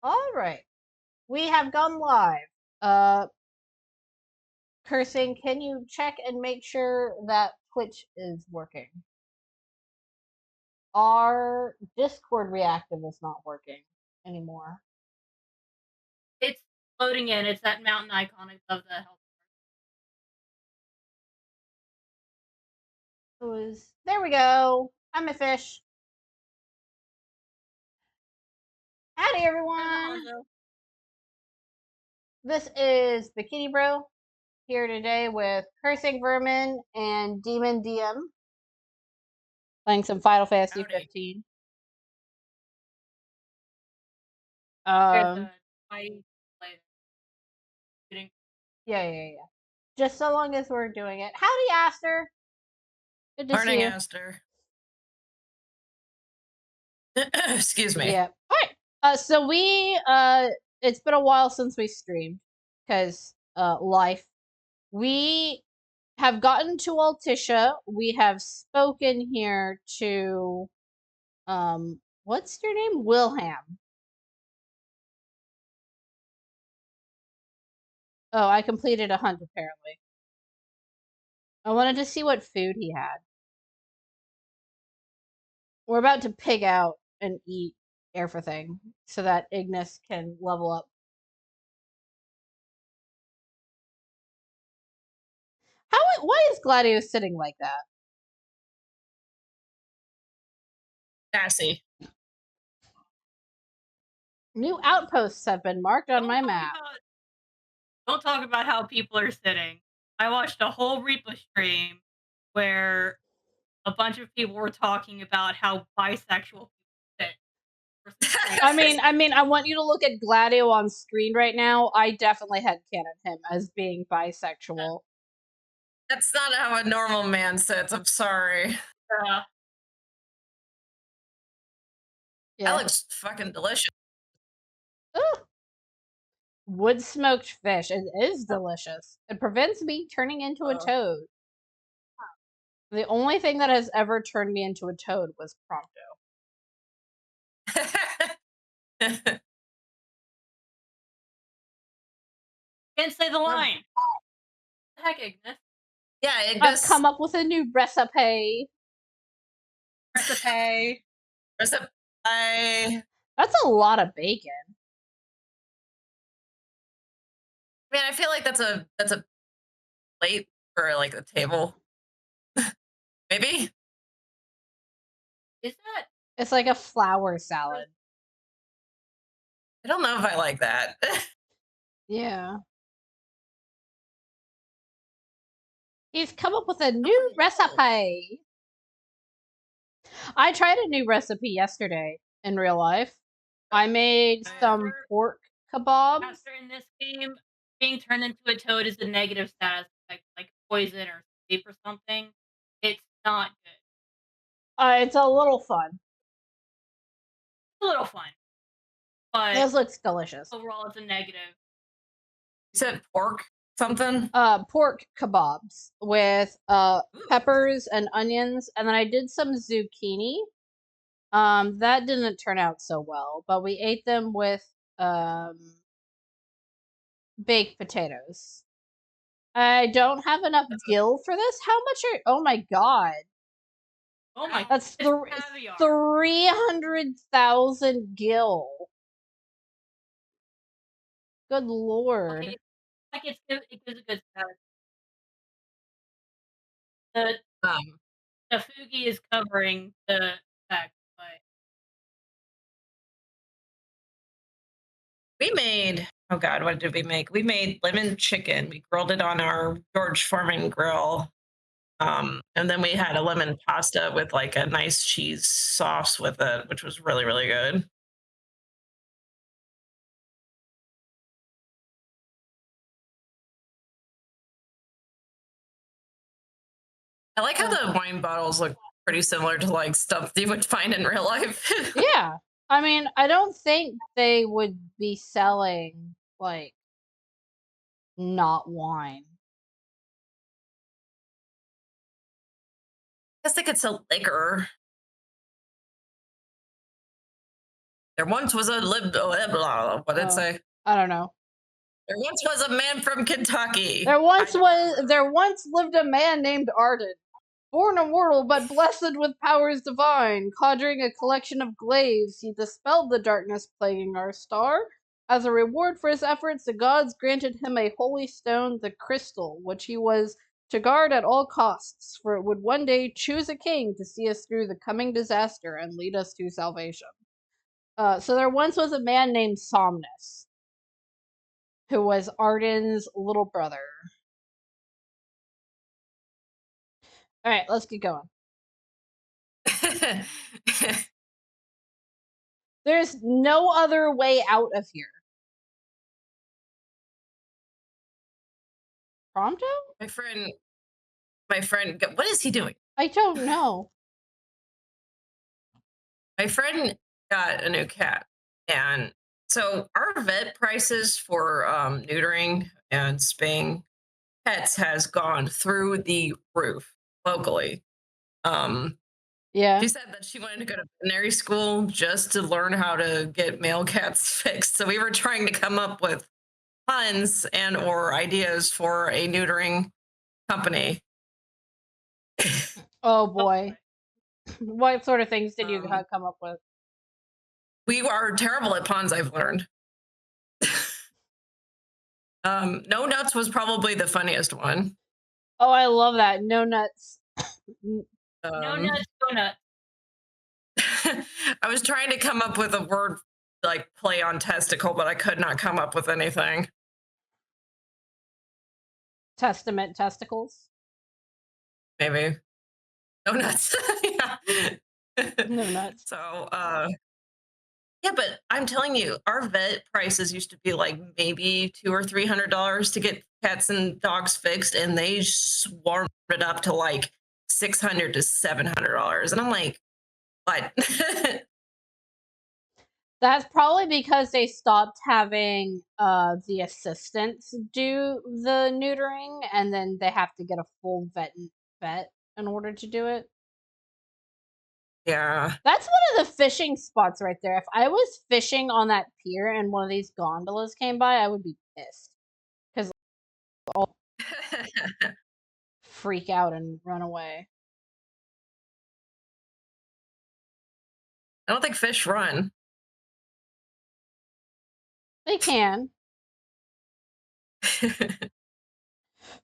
All right. We have gone live. Uh, Cursing, can you check and make sure that Twitch is working? Our Discord reactive is not working anymore. It's loading in. It's that mountain icon above the health. There we go. I'm a fish. Howdy, everyone. This is the Kitty Bro here today with Cursing Vermin and DemonDM. Playing some Final Fantasy Howdy. 15. Yeah. Just so long as we're doing it. Howdy, Aster. Good to see you. Aster. Excuse me. Yeah. All right. So we it's been a while since we streamed because life. We have gotten to Altissia. We have spoken here to what's your name? Wilhelm. Oh, I completed a hunt apparently. I wanted to see what food he had. We're about to pig out and eat everything so that Ignis can level up. Why is Gladio sitting like that? Sassy. New outposts have been marked on my map. Don't talk about how people are sitting. I watched a whole Reaper stream where a bunch of people were talking about how bisexual people sit. I mean, I want you to look at Gladio on screen right now. I definitely had canon him as being bisexual. That's not how a normal man sits. I'm sorry. Yeah. That looks fucking delicious. Ooh. Wood smoked fish. It is delicious. It prevents me turning into a toad. The only thing that has ever turned me into a toad was Prompto. Can't say the line. What the heck, Ignis? Yeah, I've come up with a new recipe. Recipe. That's a lot of bacon. I mean, I feel like that's a plate for like a table. Maybe. Is that? It's like a flour salad. I don't know if I like that. Yeah. He's come up with a new recipe. I tried a new recipe yesterday in real life. I made some pork kebabs. In this game, being turned into a toad is a negative status, like poison or sleep or something. It's not good. It's a little fun. It's a little fun, but this looks delicious. Overall, it's a negative. You said pork something? Pork kebabs with peppers and onions, and then I did some zucchini. That didn't turn out so well, but we ate them with baked potatoes. I don't have enough gil for this. How much are? Oh my god! Oh my! That's 300,000 gil. Good lord! Okay. Like it gives a good status. The Fugi is covering the effect, but we made, oh god, what did we make? We made lemon chicken. We grilled it on our George Foreman grill. And then we had a lemon pasta with like a nice cheese sauce with it, which was really, really good. I like how the wine bottles look pretty similar to like stuff you would find in real life. Yeah. I mean, I don't think they would be selling like not wine. I guess they could sell liquor. There once was a what did it Oh. say? I don't know. There once was a man from Kentucky. There once lived a man named Arden, born immortal but blessed with powers divine. Conjuring a collection of glaives, he dispelled the darkness plaguing our star. As a reward for his efforts, the gods granted him a holy stone, the crystal, which he was to guard at all costs, for it would one day choose a king to see us through the coming disaster and lead us to salvation. So there once was a man named Somnus, who was Arden's little brother. All right, let's get going. There's no other way out of here. Prompto? my friend, what is he doing? I don't know. My friend got a new cat, and so our vet prices for neutering and spaying pets has gone through the roof locally. Yeah. She said that she wanted to go to veterinary school just to learn how to get male cats fixed. So we were trying to come up with puns and or ideas for a neutering company. Oh boy. What sort of things did you Um, come up with? we are terrible at puns, I've learned. No nuts was probably the funniest one. Oh, I love that. No nuts. No Um, nuts, go nuts. I was trying to come up with a word like play on testicle, but I could not come up with anything. Testament testicles. Maybe no nuts. Yeah. No nuts. So, yeah, but I'm telling you, our vet prices used to be like maybe $200 or $300 to get cats and dogs fixed, and they swarmed it up to like $600 to $700, and I'm like, what? That's probably because they stopped having the assistants do the neutering, and then they have to get a full vet in order to do it. Yeah. That's one of the fishing spots right there. If I was fishing on that pier and one of these gondolas came by, I would be pissed. Because I'll freak out and run away. I don't think fish run. They can.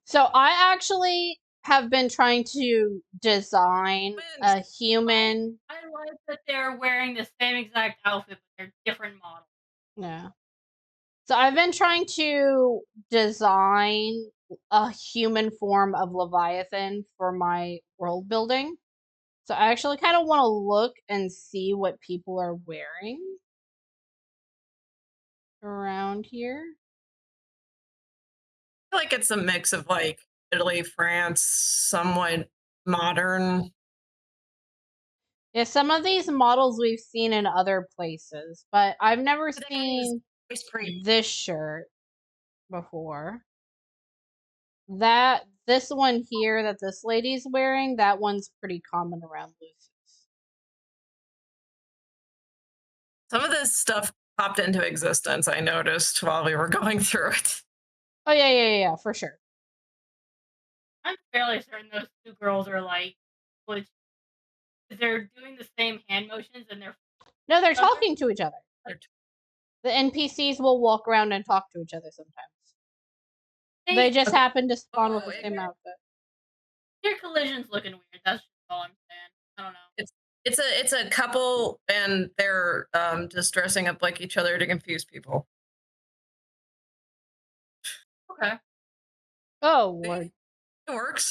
So I actually have been trying to design a human. I like that they're wearing the same exact outfit, but they're different models. Yeah. So I've been trying to design a human form of Leviathan for my world building. So I actually kind of want to look and see what people are wearing around here. I feel like it's a mix of like Italy, France, somewhat modern. Yeah, some of these models we've seen in other places, but I've never But that guy is seen ice cream. this shirt before. This one here that this lady's wearing, that one's pretty common around Lucy's. Some of this stuff popped into existence, I noticed while we were going through it. Oh yeah, for sure. I'm fairly certain those two girls are like, which they're doing the same hand motions and they're No, they're talking to each other. They're The NPCs will walk around and talk to each other sometimes. They just Okay. happen to spawn with Oh, the same outfit. their collision's looking weird. That's just all I'm saying. I don't know. It's a couple, and they're just dressing up like each other to confuse people. Okay. Oh lord, It works.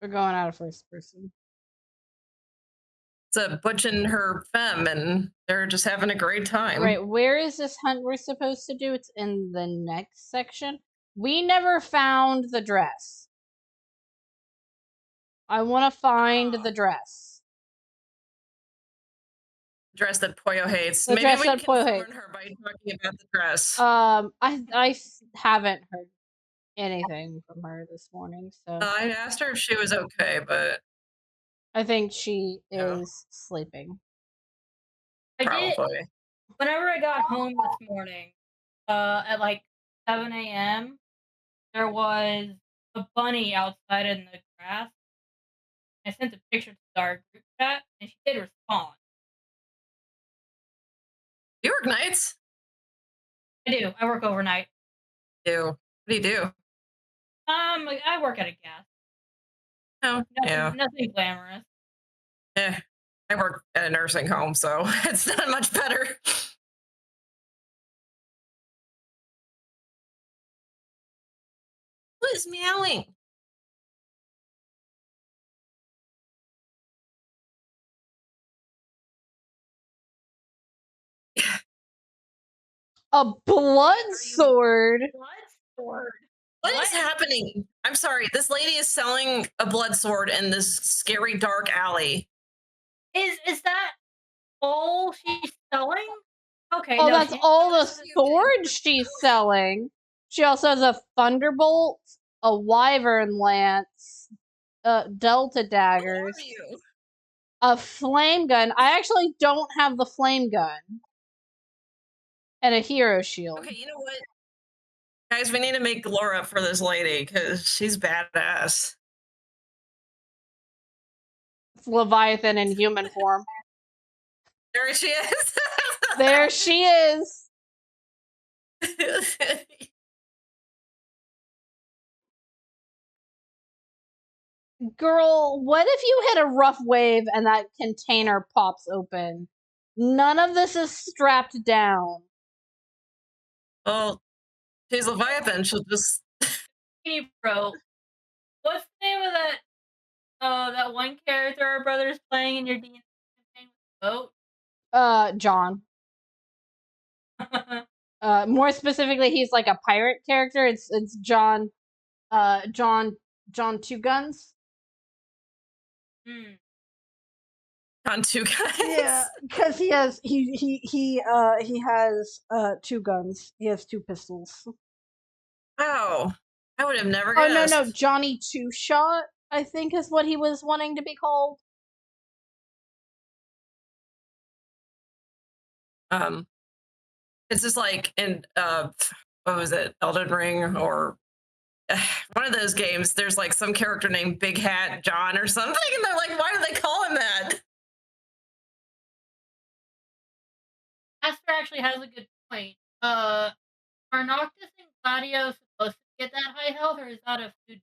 we're going out of first person. It's a Butch and her femme, and they're just having a great time. Right, where is this hunt we're supposed to do? It's in the next section. We never found the dress. I want to find the dress. Dress that Poyo hates. The Maybe dress we that can Poyo warn hates. her by talking about the dress. I haven't heard anything from her this morning, so I asked her if she was okay, but I think she Yeah. is sleeping. I did. probably. Whenever I got home this morning, at like 7 a.m., there was a bunny outside in the grass. I sent a picture to our group chat, and she did respond. You work nights? I do. I work overnight. What do you do? I work at a gas. Oh, yeah. Nothing glamorous. I work at a nursing home, so it's not much better. Who is meowing? A blood sword. Blood sword. What is happening? I'm sorry. This lady is selling a blood sword in this scary dark alley. Is that all she's selling? Okay. Oh, no, that's all the sword she's selling. She also has a thunderbolt, a wyvern lance, delta daggers, a flame gun. I actually don't have the flame gun, and a hero shield. Okay, you know what? Guys, we need to make lore up for this lady because she's badass. It's Leviathan in human form. There she is. There she is. Girl, what if you hit a rough wave and that container pops open? None of this is strapped down. Well, she's Leviathan. She'll just. Hey, bro. What's the name of that one character our brother's playing in your D&D campaign with the boat? John. More specifically, he's like a pirate character. It's John. John Two Guns. On two guys. Yeah, because he has he has 2 guns. He has 2 pistols. Oh, I would have never Oh guessed. no, Johnny Two Shot, I think is what he was wanting to be called. It's just like in what was it, Elden Ring or one of those games. There's like some character named Big Hat John or something, and they're like, why do they call him that? Aster actually has a good point. Are Noctis and Gladio supposed to get that high health, or is that a food?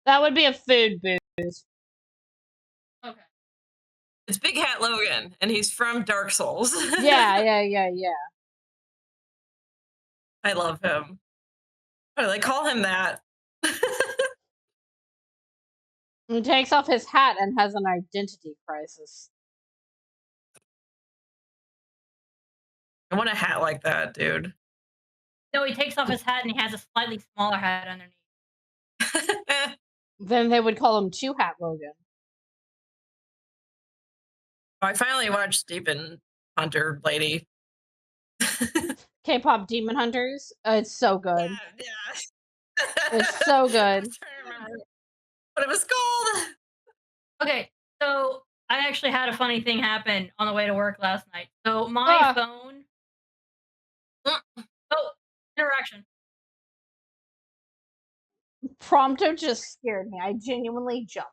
That would be a food boost. Okay. It's Big Hat Logan, and he's from Dark Souls. Yeah. I love him. Why do they call him that? He takes off his hat and has an identity crisis. I want a hat like that, dude. No, he takes off his hat and he has a slightly smaller hat underneath. Then they would call him Two Hat Logan. I finally watched Demon Hunter Lady. K-pop Demon Hunters. It's so good. Yeah. It's so good. I was trying to remember what it was called. Okay, so I actually had a funny thing happen on the way to work last night. So my phone. Oh, interaction. Prompto just scared me. I genuinely jumped.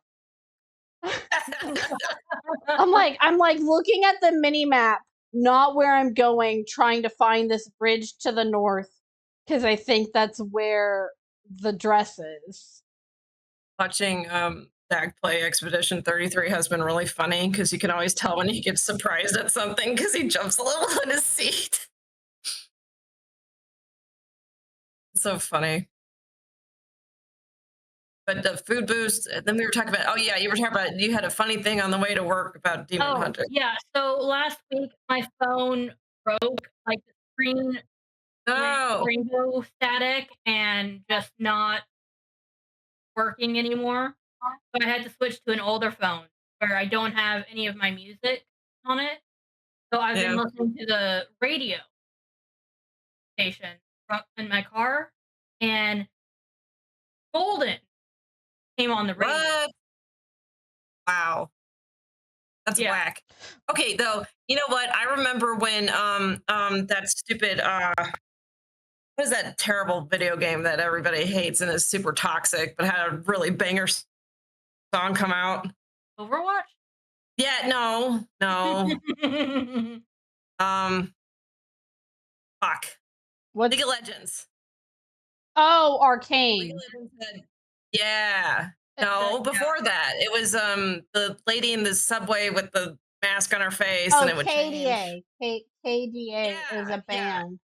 I'm like looking at the mini map, not where I'm going, trying to find this bridge to the north because I think that's where the dress is. Watching Zach play Expedition 33 has been really funny because you can always tell when he gets surprised at something because he jumps a little in his seat. It's so funny. But the food boost, then we were talking about, oh yeah, you were talking about, you had a funny thing on the way to work about Demon Hunter. Yeah, so last week my phone broke, like the screen rainbow static and just not working anymore. So I had to switch to an older phone where I don't have any of my music on it. So I've been listening to the radio station in my car, and Golden came on the radio. What? Wow. That's Yeah. whack. Okay, though, you know what? I remember when that stupid what is that terrible video game that everybody hates and is super toxic, but had a really banger song come out? Overwatch? Yeah, no. Um, fuck. What's League of Legends. oh, League Arcane. of Legends had, yeah. No, Yeah. before that, it was the lady in the subway with the mask on her face, and Oh, it would change. KDA. KDA is a Yeah. band.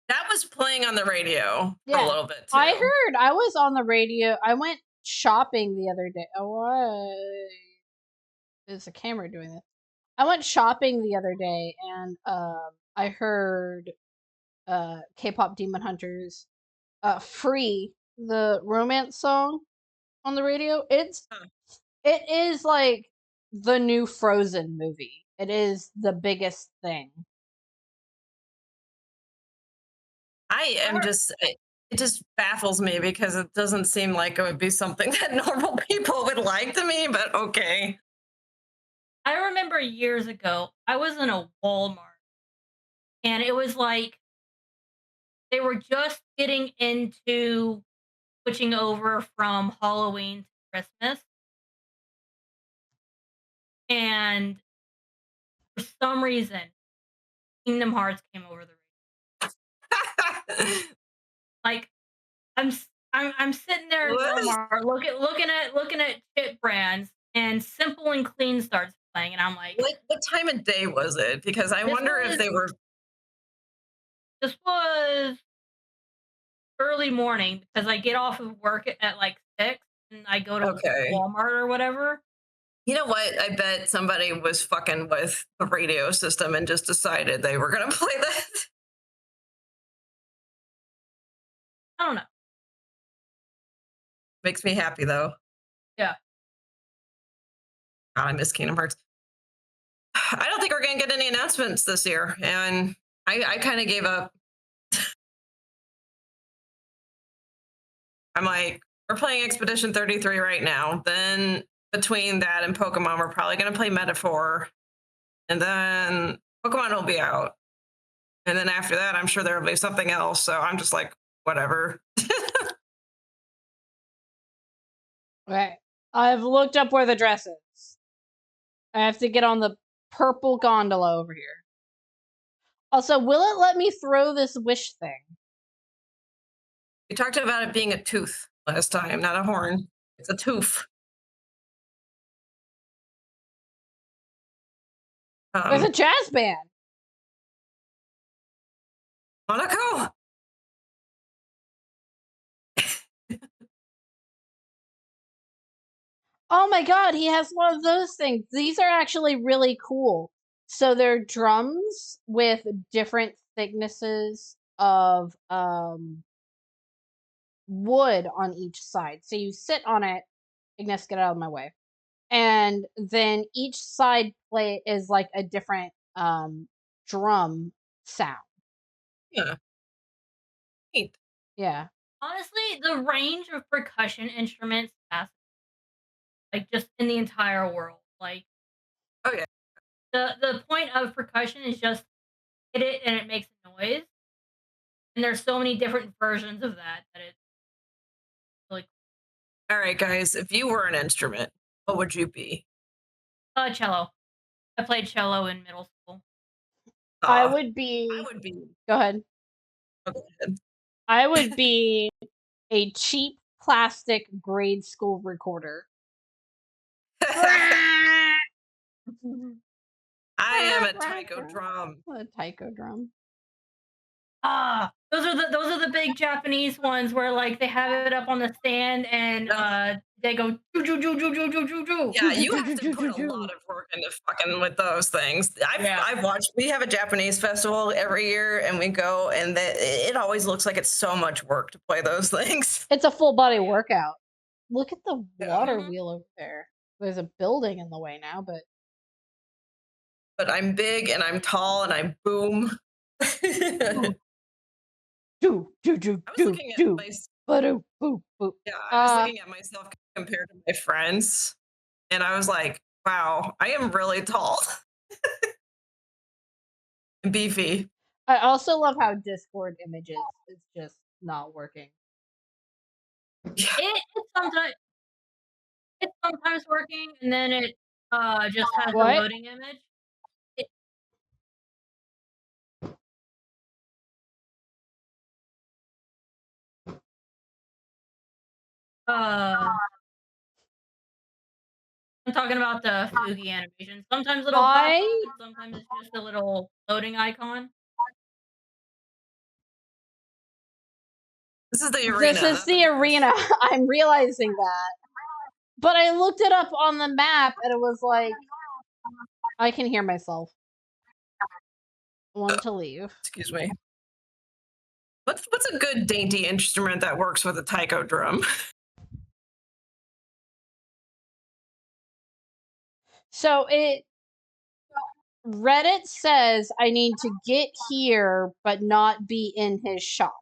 That was playing on the radio for a Yeah. little bit too. I heard I was on the radio. I went shopping the other day. Oh, what? Is a camera doing this? I went shopping the other day and I heard K-pop Demon Hunters Free, the romance song on the radio. Huh. It is like the new Frozen movie. It is the biggest thing. I am just it just baffles me because it doesn't seem like it would be something that normal people would like to me, but okay. I remember years ago, I was in a Walmart and it was like they were just getting into switching over from Halloween to Christmas. And for some reason, Kingdom Hearts came over the radio. Like I'm sitting there in What is- Walmart looking at chip brands, and Simple and Clean starts playing, and I'm like, what time of day was it? Because I This wonder if was- they were this was early morning because I get off of work at like 6 and I go to okay. Walmart or whatever. You know what? I bet somebody was fucking with the radio system and just decided they were gonna play that. I don't know. Makes me happy though. Yeah. God, I miss Kingdom Hearts. I don't think we're gonna get any announcements this year, and I kind of gave up. I'm like, we're playing Expedition 33 right now. Then between that and Pokemon, we're probably gonna play Metaphor, and then Pokemon will be out, and then after that, I'm sure there will be something else. So I'm just like, whatever. Okay. I've looked up where the dress is. I have to get on the purple gondola over here. Also, will it let me throw this wish thing? We talked about it being a tooth last time, not a horn. It's a tooth. There's a jazz band. Monaco. Oh my god, he has one of those things. These are actually really cool. So they're drums with different thicknesses of wood on each side. So you sit on it. Ignis, get out of my way. And then each side play is like a different drum sound. Yeah. Neat. Yeah. Honestly, the range of percussion instruments has like just in the entire world. Like Oh yeah. the point of percussion is just hit it and it makes a noise. And there's so many different versions of that it's really All right, guys. If you were an instrument, what would you be? cello. I played cello in middle school. I Uh, would be I would be. Go ahead. Oh, go ahead. I would be a cheap plastic grade school recorder. I am a taiko drum. A taiko drum. Ah, those are the big Japanese ones where like they have it up on the stand and they go joo joo joo joo joo joo joo joo. Yeah, you have to put a lot of work into fucking with those things. I've watched. We have a Japanese festival every year, and we go, and it always looks like it's so much work to play those things. It's a full body workout. Look at the Yeah. water wheel over there. There's a building in the way now, but But I'm big and I'm tall and I boom. do do do I was do looking at do. my Boop boop boop. yeah, I was looking at myself compared to my friends, and I was like, Wow, I am really tall. And beefy. I also love how Discord images is just not working. It's sometimes working, and then it just has the What? loading image. It, I'm talking about the Fugi animation. Sometimes it'll pop up, and sometimes it's just a little loading icon. This is the arena. This is the arena. I'm realizing that. But I looked it up on the map and it was like I can hear myself. Want to leave. Excuse me. What's a good dainty instrument that works with a taiko drum? So Reddit says I need to get here but not be in his shop.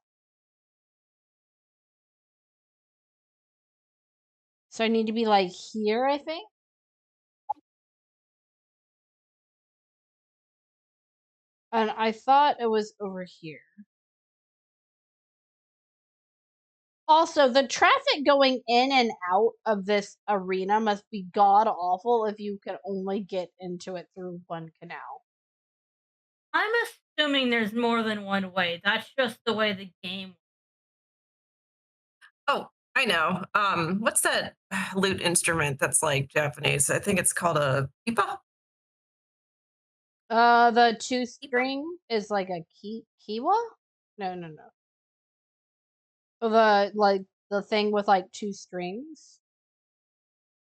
So I need to be like here, I think. And I thought it was over here. Also, the traffic going in and out of this arena must be god awful if you can only get into it through one canal. I'm assuming there's more than one way. That's just the way the game. Oh, I know. What's that lute instrument that's like Japanese? I think it's called a pipa. The 2-string is like a kiwa? No. The thing with like 2 strings.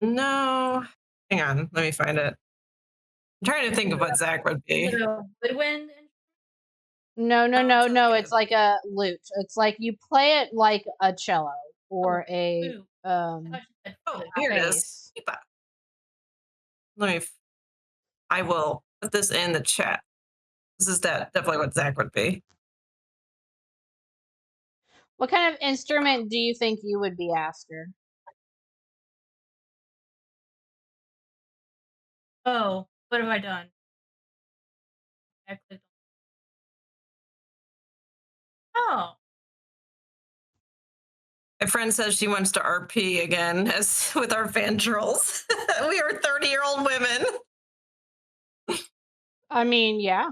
No, hang on. Let me find it. I'm trying to think of what Zach would be. Is it a woodwind? No. like It's like a lute. It's like you play it like a cello or a Flute. Oh, here it is. bass. Pipa. I will put this in the chat. This is definitely what Zach would be. What kind of instrument do you think you would be, Aster? Oh, what have I done? I clicked Oh. My friend says she wants to RP again as with our fan trolls. We are 30-year-old women. I mean, yeah.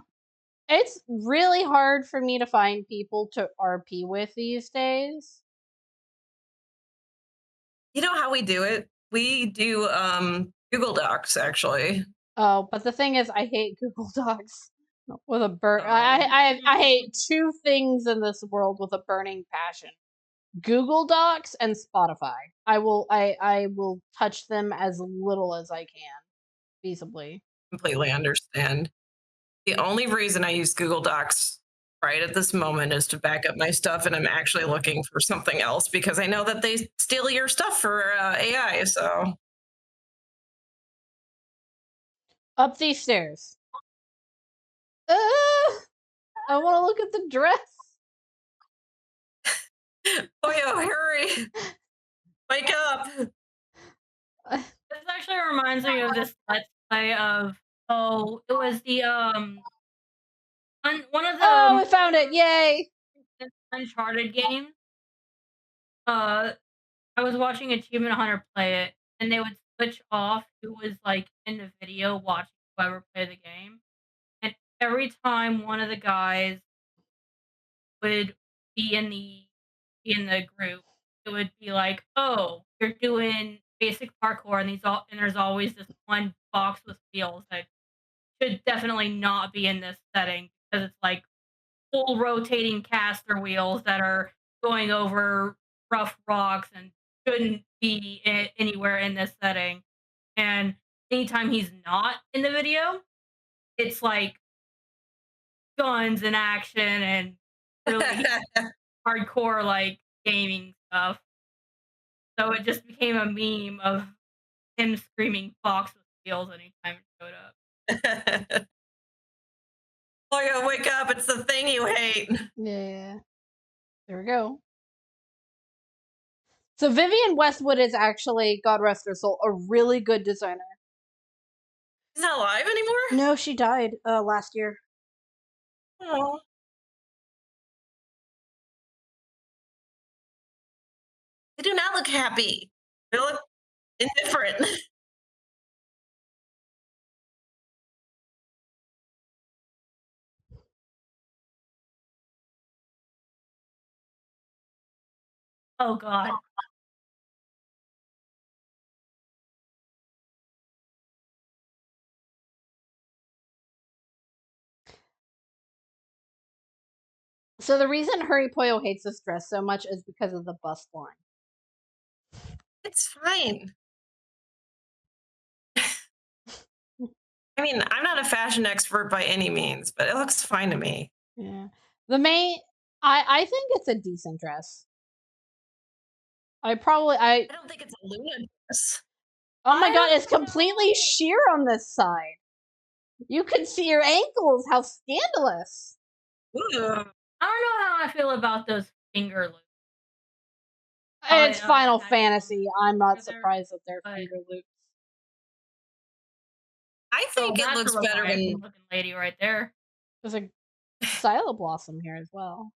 It's really hard for me to find people to RP with these days. You know how we do it? We do Google Docs, actually. Oh, but the thing is, I hate Google Docs with a I hate 2 things in this world with a burning passion: Google Docs and Spotify. I will touch them as little as I can, feasibly. Completely understand. The only reason I use Google Docs right at this moment is to back up my stuff, and I'm actually looking for something else because I know that they steal your stuff for AI. So Up these stairs. I want to look at the dress. Boyo, hurry! Wake up! This actually reminds me of this let's play of it was the one of the Oh, I found it! Yay! Uncharted games. I was watching Achievement Hunter play it, and they would switch off who was like in the video watching whoever play the game. And every time one of the guys would be in the group, it would be like, "Oh, you're doing basic parkour," and there's always this one box with wheels that should definitely not be in this setting because it's like full rotating caster wheels that are going over rough rocks and shouldn't be anywhere in this setting. And anytime he's not in the video, it's like guns and action and really hardcore like gaming stuff. So it just became a meme of him screaming "Fox with wheels" anytime it showed up. Boyo, wake up! It's the thing you hate. Yeah. There we go. So Vivienne Westwood is actually, God rest her soul, a really good designer. She's not alive anymore? No, she died last year. Oh. They do not look happy. They look indifferent. Oh god. So the reason Hurry Poyo hates this dress so much is because of the bust line. It's fine. I mean, I'm not a fashion expert by any means, but it looks fine to me. Yeah. I think it's a decent dress. I I don't think it's a Luna dress. oh my I god, it's don't completely know. sheer on this side. You can see your ankles. How scandalous. Ooh. I don't know how I feel about those finger loops. It's Final attached on Fantasy. I'm not together, surprised that they're but finger loops. I oh, think it that's a looks better Leviathan when looking lady right there. There's a Silo Blossom here as well.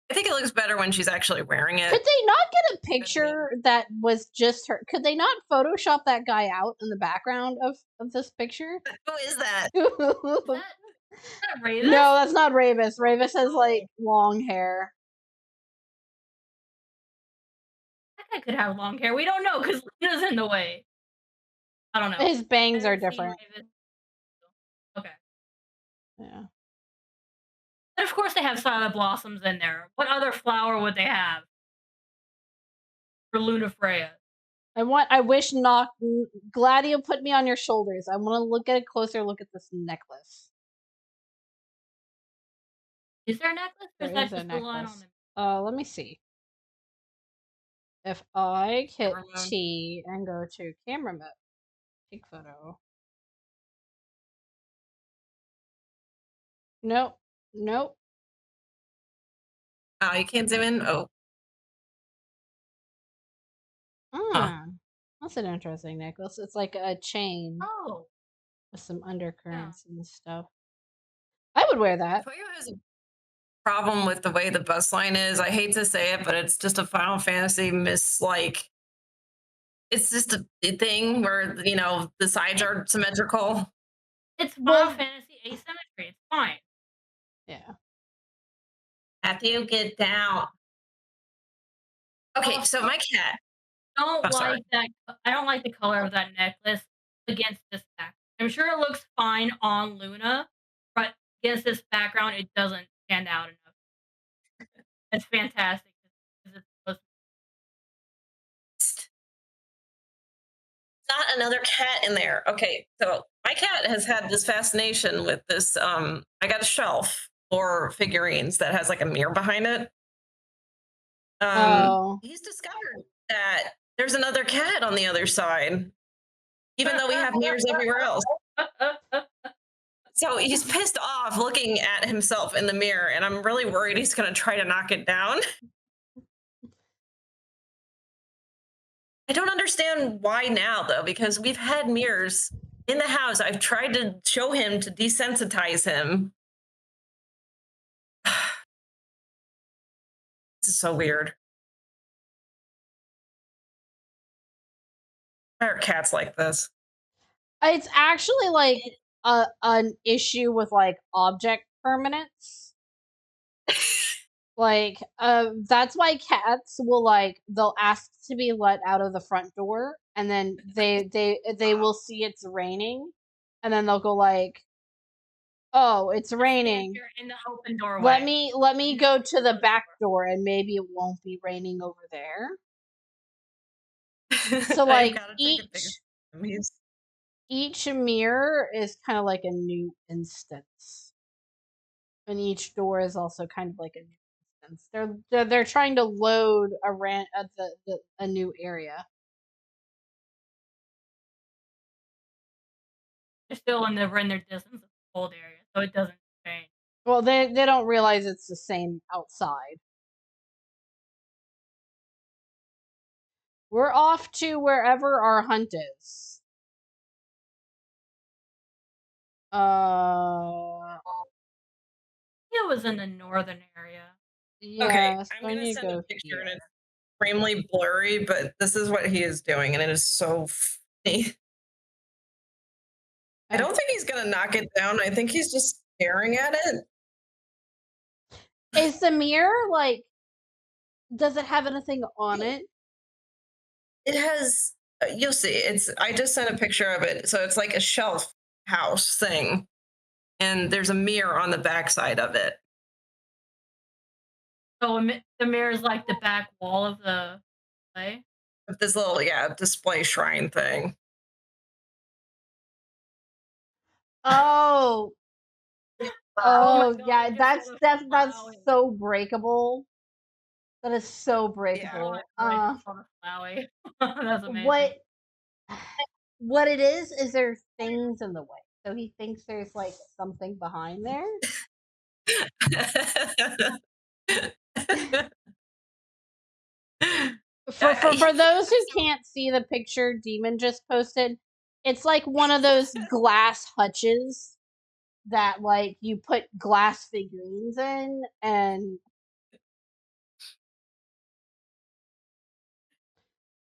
I think it looks better when she's actually wearing it. Could they not get a picture that was just her? Could they not Photoshop that guy out in the background of this picture? Who is that? Is that Ravis? No, that's not Ravis. Ravis has like long hair. That guy could have long hair. We don't know because Luna's in the way. I don't know. His bangs I are haven't seen different. Ravis. Okay. Yeah. And of course they have Silent Blossoms in there. What other flower would they have for Luna Freya? I wish Gladio put me on your shoulders. I want to look at a closer look at this necklace. Is there a necklace? Or is There that is a just the line on necklace. the Let me see. If I hit Camera mode. T and go to camera mode, take photo. Nope. Nope. Oh, you can't zoom in? Oh. Ah, that's an interesting necklace. It's like a chain Oh. with some undercurrents and stuff. I would wear that. Toyo has a problem with the way the bus line is. I hate to say it, but it's just a Final Fantasy it's just a thing where, you know, the sides are symmetrical. It's Final Well, Fantasy asymmetry. It's fine. yeah. Matthew, get down. Okay, so my cat. Don't Oh, sorry. like that. I don't like the color of that necklace against this back. I'm sure it looks fine on Luna, but against this background, it doesn't stand out enough. It's fantastic. 'Cause it's supposed Not another cat in there. Okay, so my cat has had this fascination with this. I got a shelf for figurines that has like a mirror behind it. Oh. He's discovered that there's another cat on the other side, even though we have mirrors everywhere else. So he's pissed off looking at himself in the mirror, and I'm really worried he's going to try to knock it down. I don't understand why now, though, because we've had mirrors in the house. I've tried to show him to desensitize him. This is so weird. Why are cats like this? It's actually like an issue with like object permanence. Like, that's why cats will like they'll ask to be let out of the front door, and then they will see it's raining, and then they'll go like, "Oh, it's stand raining. here in the open doorway. Let me go to the close back door. door, and maybe it won't be raining over there." So I've like gotta take a picture of him. each mirror is kind of like a new instance, and each door is also kind of like a new instance. They're trying to load a new area. They're still in their distance of the cold area, so it doesn't change. Well, they don't realize it's the same outside. We're off to wherever our hunt is. It was in the northern area. Okay, Yeah, so I'm I gonna need to send a go picture here. and it's extremely blurry, but this is what he is doing, and it is so funny. I don't think he's gonna knock it down. I think he's just staring at it. Is the mirror like? Does it have anything on it? It has. You'll see. It's. I just sent a picture of it, so it's like a shelf house thing, and there's a mirror on the backside of it. So the mirror is like the back wall of the play. With this little display shrine thing. Oh, Oh my oh god! I yeah, just saw the that's Flowey. so breakable. That is so Yeah. Oh breakable. my god! I just saw the Flowey. That's amazing. What what it is there things in the way. So he thinks there's like something behind there. For Yeah, for he for those who keeps. can't see the picture Demon just posted, it's like one of those glass hutches that like you put glass figurines in, and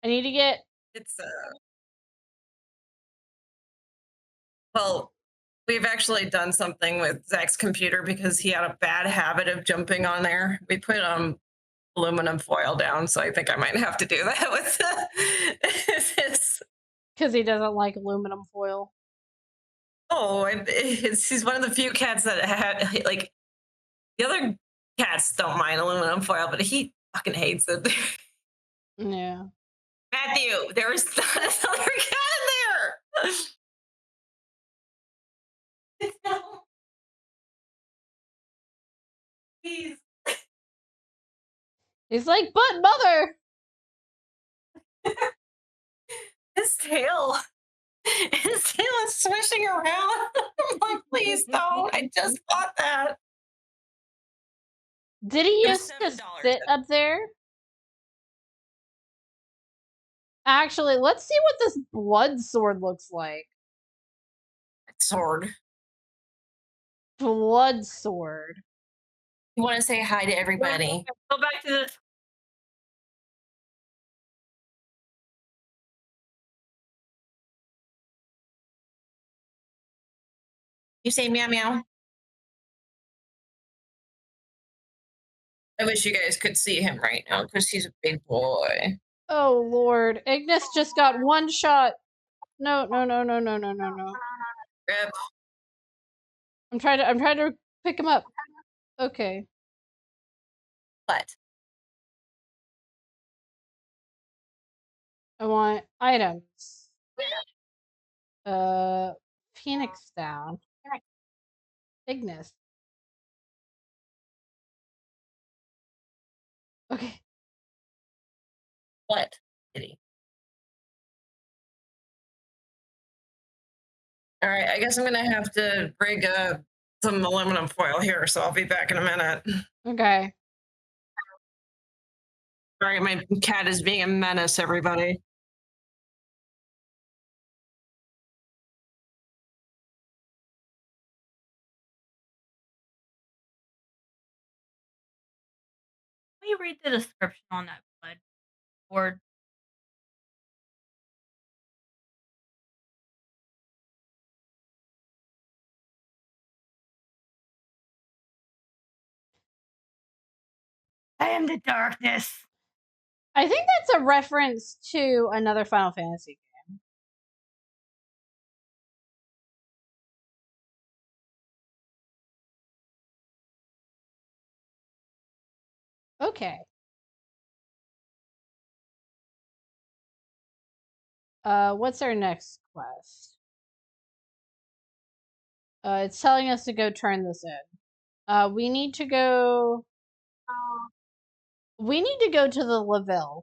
I need to get It's well, we've actually done something with Zach's computer because he had a bad habit of jumping on there. We put aluminum foil down, so I think I might have to do that with his. because he doesn't like aluminum foil. Oh, and he's one of the few cats that had like the other cats don't mind aluminum foil, but he fucking hates it. Yeah. Matthew, there was not another cat in there. No, please. He's like, but mother. His tail. His tail is swishing around. I'm like, please don't. I just bought that. Did he It was used to $7. sit up there? Actually, let's see what this blood sword looks like. Sword. Blood sword. You want to say hi to everybody? Go back to this. You say meow meow. I wish you guys could see him right now because he's a big boy. Oh Lord, Ignis just got one shot. No, no, no, no, no, no, no, no. Rip. I'm trying to pick him up. Okay. What? I want items. Phoenix down. Ignis. Okay. What? Kitty. All right, I guess I'm gonna have to rig some aluminum foil here, so I'll be back in a minute. Okay. Sorry, my cat is being a menace, everybody. Let me read the description on that blood board. I am the darkness. I think that's a reference to another Final Fantasy game. Okay. What's our next quest? It's telling us to go turn this in. We need to go. We need to go to the Laville,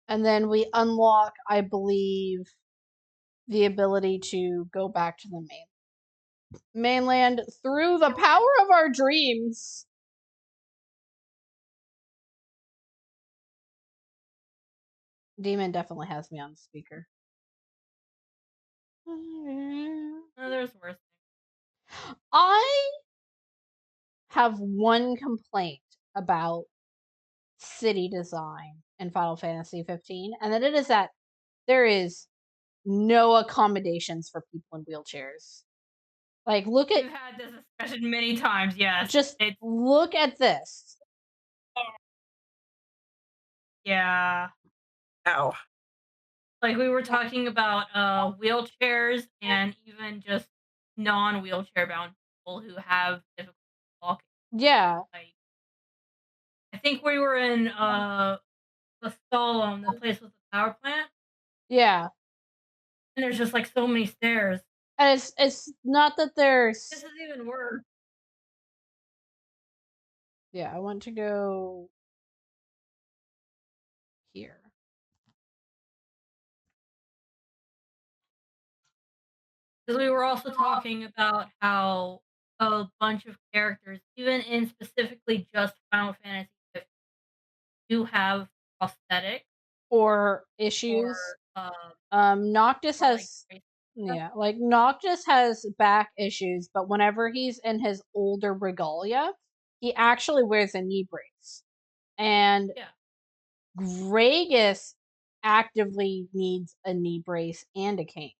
and then we unlock, I believe, the ability to go back to the mainland through the power of our dreams. Demon definitely has me on the speaker. Oh, there's worse things. have one complaint about city design in Final Fantasy 15, and that it is that there is no accommodations for people in wheelchairs. Like, look at We've had this discussion many times. Yes, just look at this. Yeah. Ow. Like we were talking about wheelchairs and even just non-wheelchair bound people who have difficulty walking. Yeah. Like I think we were in Solemn, the place with the power plant, Yeah. and there's just like so many stairs. And it's not that This there's is even worse. Yeah, I want to go here. Because we were also talking about how a bunch of characters, even in specifically just Final Fantasy 15, do have prosthetics Or issues. or Noctis or, like, has braces. yeah, like Noctis has back issues, but whenever he's in his older regalia, he actually wears a knee brace. And Yeah. Gragas actively needs a knee brace and a cane.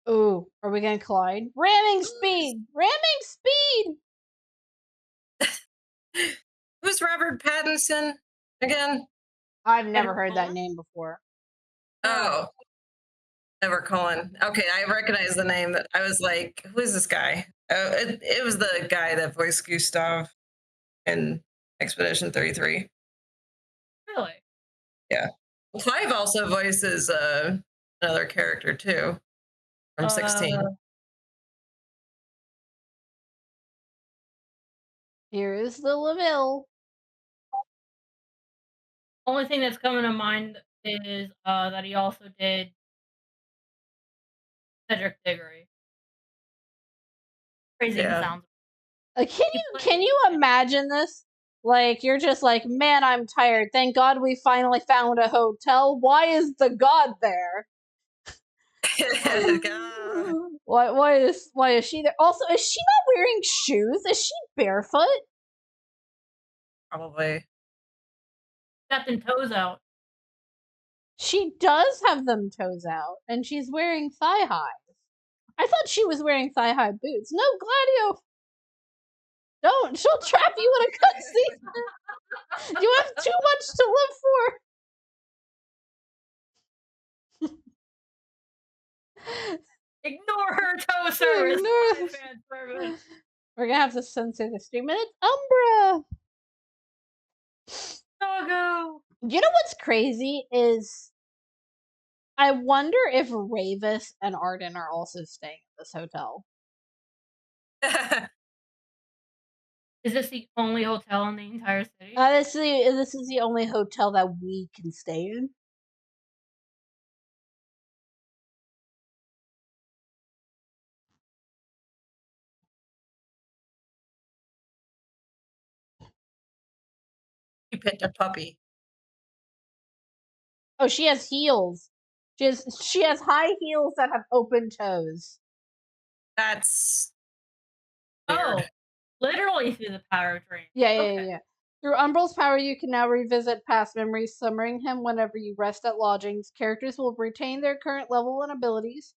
Ooh, are we gonna collide? Ramming speed! Ramming speed! Who's Robert Pattinson again? I've never heard that Cullen? name before. Oh. Edward Cullen. Okay, I recognize the name. That I was like, who is this guy? Oh, it was the guy that voiced Gustav in Expedition 33. Really? Yeah. Clive also voices another character too from 16. Here is the Laville. Only thing that's coming to mind is that he also did Cedric Diggory. Crazy Yeah. sounds. Can you imagine this? Like, you're just like, man, I'm tired. Thank God we finally found a hotel. Why is the god there? God. Why is she there? Also, is she not wearing shoes? Is she barefoot? Probably. Got them toes out. She does have them toes out, and she's wearing thigh highs. I thought she was wearing thigh high boots. No, Gladio! Don't! She'll trap you in a cutscene! You have too much to live for! Ignore her toe service. Ignore fan service. We're gonna have to censor the stream, and it's Umbra! Doggo! You know what's crazy is I wonder if Ravis and Arden are also staying at this hotel. Is this the only hotel in the entire city? This is the only hotel that we can stay in. You picked a puppy. Oh, she has heels. She has high heels that have open toes. That's Oh, weird. literally through the power of dream. Yeah. Through Umbral's power, you can now revisit past memories, summoning him whenever you rest at lodgings. Characters will retain their current level and abilities.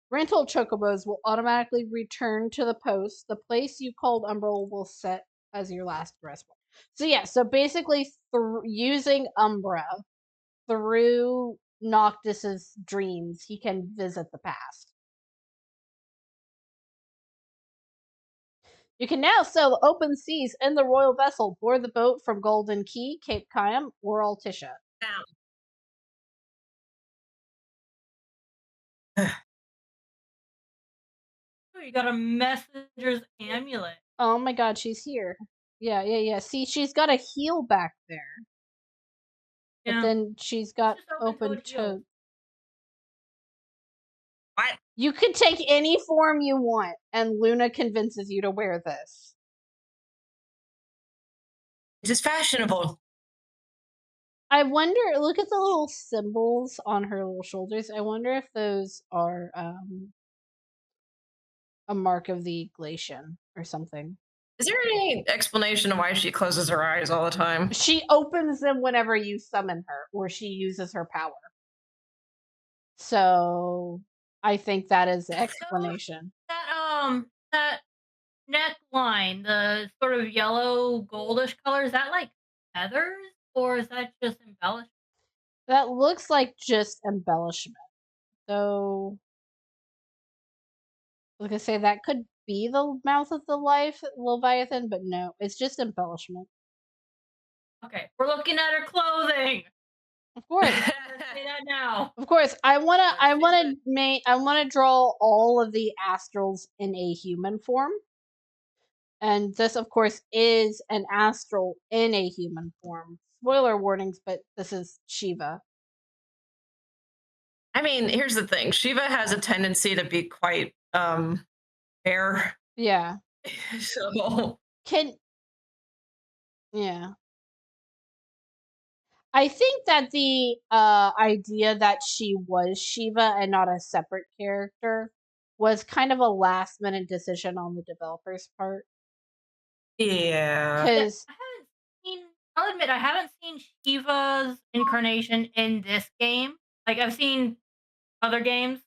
Rental chocobos will automatically return to the post. The place you called Umbral will set as your last rest point. So yeah, so basically using Umbra through Noctis's dreams, he can visit the past. You can now sail the open seas in the royal vessel, board the boat from Golden Key, Cape Cayam, or Altissia. Oh, you got a messenger's amulet. Oh my god, she's here. Yeah. See, she's got a heel back there. But then she's got open toe. What? You can take any form you want, and Luna convinces you to wear this. It is fashionable. I wonder. Look at the little symbols on her little shoulders. I wonder if those are a mark of the Glacian or something. Is there any explanation of why she closes her eyes all the time? She opens them whenever you summon her, or she uses her power. So I think that is the explanation. That neckline, the sort of yellow goldish color, is that like feathers or is that just embellishment? That looks like just embellishment. So, like I say, that could be the mouth of the life Leviathan, but no, it's just embellishment. Okay, we're looking at her clothing. Of course. Say that now. Of course, I wanna draw all of the astrals in a human form. And this, of course, is an astral in a human form. Spoiler warnings, but this is Shiva. I mean, here's the thing. Shiva has a tendency to be quite fair. Yeah. So Can yeah. I think that the idea that she was Shiva and not a separate character was kind of a last minute decision on the developer's part. yeah. Yeah, Because I'll admit I haven't seen Shiva's incarnation in this game. Like I've seen other games,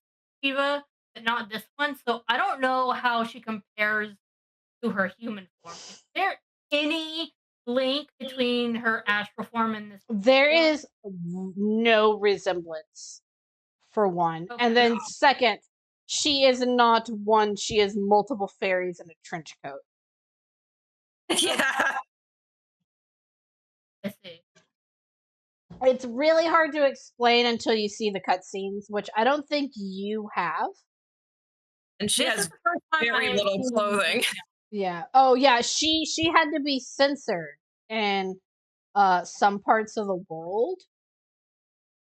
Shiva, but not this one. So I don't know how she compares to her human form. Is there any link between her astral form and this there form? is no resemblance, for one. Okay. And then, second, she is not one, she is multiple fairies in a trench coat. Yeah. I see. It's really hard to explain until you see the cutscenes, which I don't think you have. And she This is has the first time I very have little seen- clothing. Yeah. Oh, yeah. She had to be censored in some parts of the world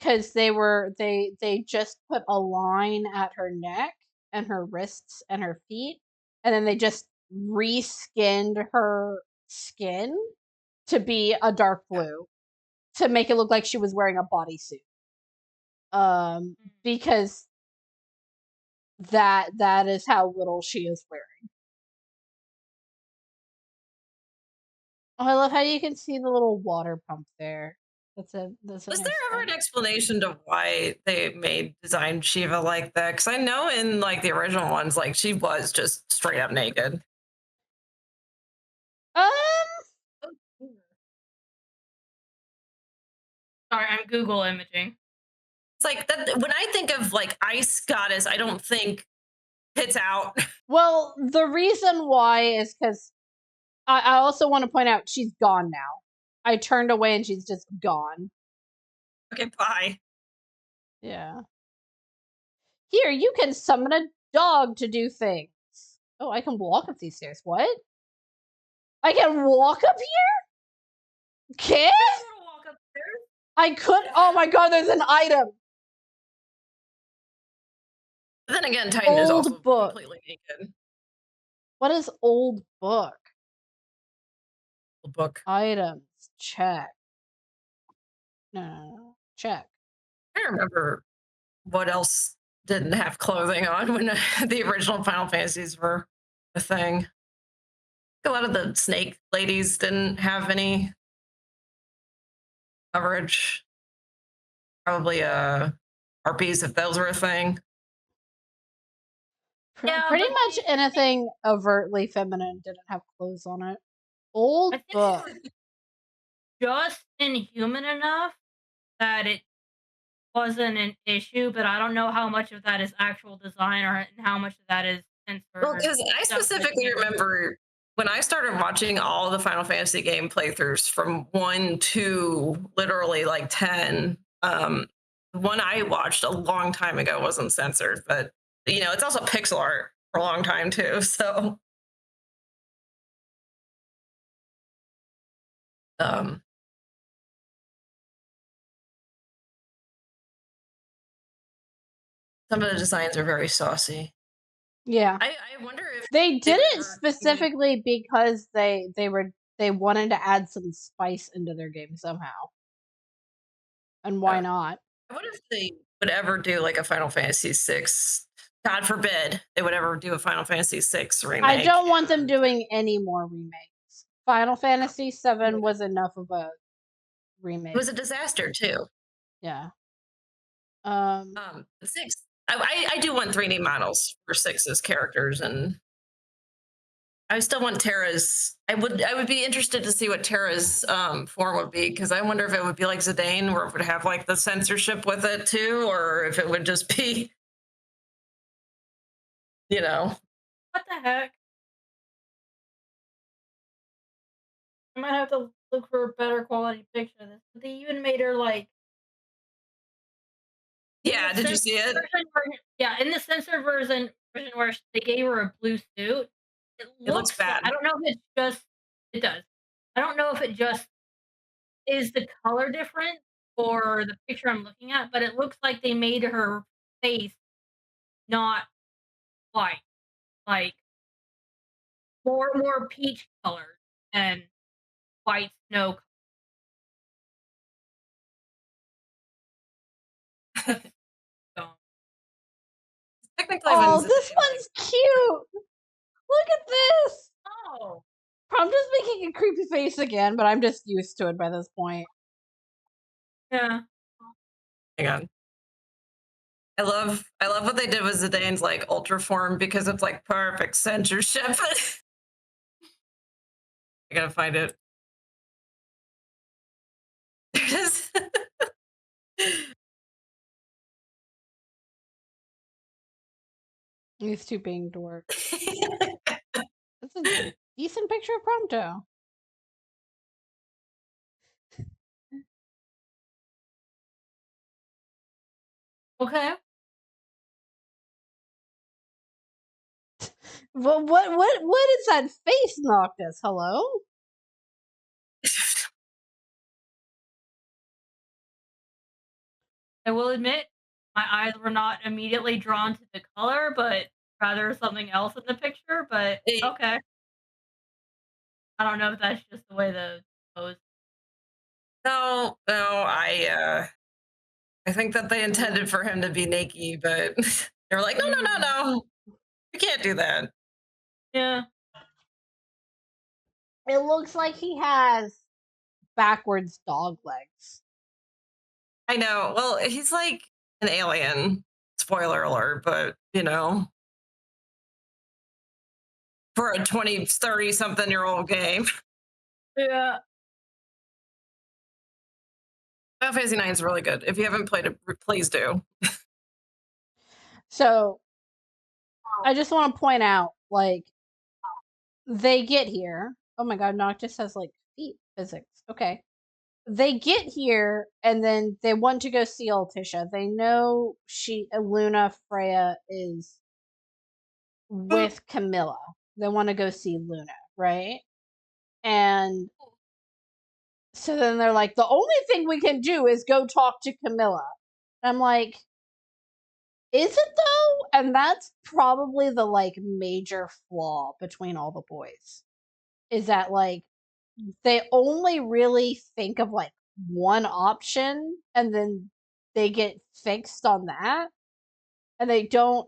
because they just put a line at her neck and her wrists and her feet, and then they just reskinned her skin to be a dark blue to make it look like she was wearing a bodysuit. Because that is how little she is wearing. Oh, I love how you can see the little water pump there. That's a Was nice there ever an touch. explanation to why they designed Shiva like that? Because I know in like the original ones, like she was just straight up naked. Um, Sorry, I'm Google imaging. It's like that when I think of like ice goddess, I don't think tits out. well, the reason why is because I also want to point out she's gone now. I turned away and she's just gone. Okay, bye. Yeah. Here, you can summon a dog to do things. Oh, I can walk up these stairs. What? I can walk up here? Kid? Walk upstairs. I could. Oh my god, there's an item. But then again, Titan is Old also book. completely naked. What is old book? Old book. Items. Check. No. Check. I don't remember what else didn't have clothing on when the original Final Fantasies were a thing. A lot of the snake ladies didn't have any coverage. Probably harpies if those were a thing. Yeah, Pretty but much anything overtly feminine didn't have clothes on it. Old I think book. it was just inhuman enough that it wasn't an issue, but I don't know how much of that is actual design or how much of that is censored. Well, because I stuff that specifically they- remember when I started watching all the Final Fantasy game playthroughs from 1 to literally like 10, the one I watched a long time ago wasn't censored, but you know, it's also pixel art for a long time too. So um some of the designs are very saucy. Yeah. I wonder if They did it ever- specifically because they wanted to add some spice into their game somehow. And why not? I wonder if they would ever do like a Final Fantasy VI. God forbid they would ever do a Final Fantasy VI remake. I don't want them doing any more remakes. Final Fantasy VII was enough of a remake. It was a disaster too. Yeah. Six. I do want 3D models for Six's characters, and I still want Terra's. I would be interested to see what Terra's form would be, because I wonder if it would be like Zidane, where it would have like the censorship with it too, or if it would just be, you know. What the heck? I might have to look for a better quality picture of this. But they even made her like. Yeah, did you see it? Yeah, in the censored version where they gave her a blue suit, it looks bad. I don't know if it's just. It does. I don't know if it just is the color different or the picture I'm looking at, but it looks like they made her face not white, like more peach color and white snow. Technically, Oh, this one's cute. Look at this. Oh, I'm just making a creepy face again, but I'm just used to it by this point. yeah. Hang on. I love what they did with Zidane's like ultra form, because it's like perfect censorship. I gotta find it. There it is. These two being dorks. That's a decent picture of Prompto. Okay. Well, what is that face Noctis? Hello? I will admit, my eyes were not immediately drawn to the color, but rather something else in the picture. But okay. I don't know if that's just the way the pose. No, I think that they intended for him to be naked, but they were like, no, you can't do that. Yeah. It looks like he has backwards dog legs. I know. Well, he's like an alien. Spoiler alert, but you know, for a 20, 30 something year old game. Yeah. Final Fantasy 9 is really good. If you haven't played it, please do. So, I just want to point out, like, they get here. Oh my god, Noctis has, like, feet physics. Okay. They get here, and then they want to go see Altissia. They know Luna Freya is with Camilla. They want to go see Luna, right? And so then they're like, the only thing we can do is go talk to Camilla. I'm like, is it though? And that's probably the like major flaw between all the boys. Is that like they only really think of like one option and then they get fixed on that and they don't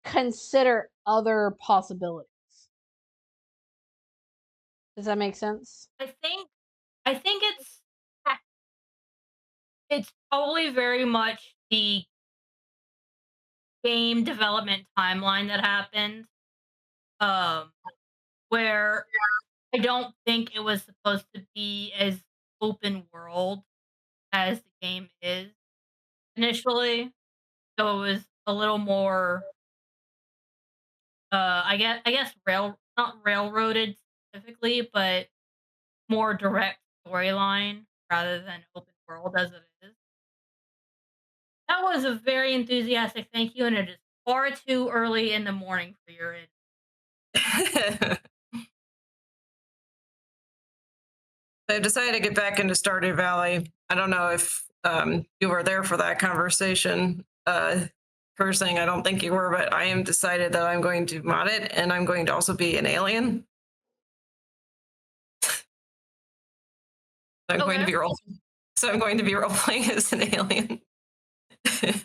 consider other possibilities. Does that make sense? I think it's probably very much the game development timeline that happened. Where I don't think it was supposed to be as open world as the game is initially. So it was a little more I guess not railroaded specifically, but more direct storyline rather than open world as it is. That was a very enthusiastic thank you, and it is far too early in the morning for your I've decided to get back into Stardew Valley. I don't know if you were there for that conversation. Cursing, I don't think you were, but I am decided that I'm going to mod it, and I'm going to also be an alien. I'm going to be So I'm going to be role playing as an alien. I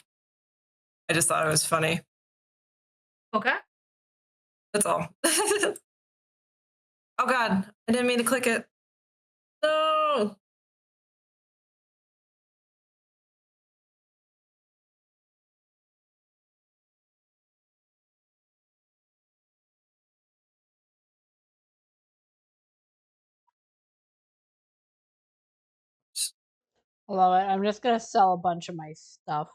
just thought it was funny. Okay. That's all. Oh God, I didn't mean to click it. No. I love it. I'm just gonna sell a bunch of my stuff.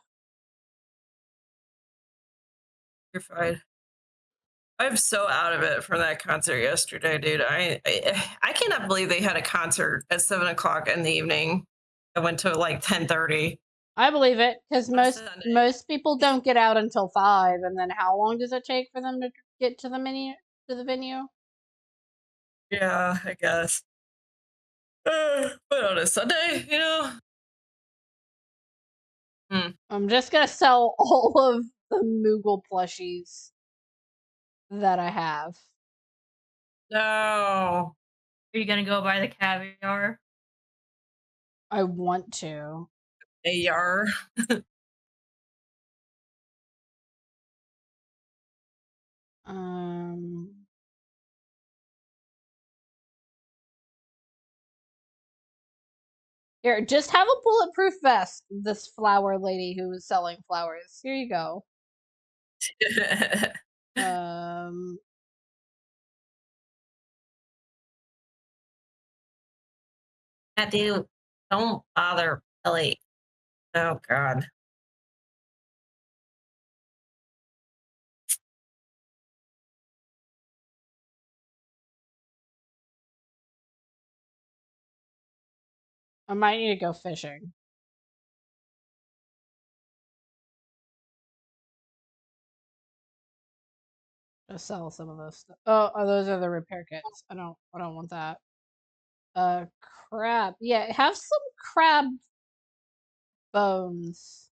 You're fine. I'm so out of it from that concert yesterday, dude. I cannot believe they had a concert at 7 o'clock in the evening. I went to like 10:30. I believe it, because On most Sunday. people don't get out until 5, and then how long does it take for them to get to the venue? Yeah, I guess. But on a Sunday, you know. I'm just gonna sell all of the Moogle plushies that I have. No. Are you gonna go buy the caviar? I want to. AR. Um. Here, just have a bulletproof vest. This flower lady who was selling flowers. Here you go. Um. Matthew, don't bother Ellie. Oh God. I might need to go fishing. Just sell some of those stuff. Oh, those are the repair kits. I don't want that. Crab. Yeah, have some crab bones.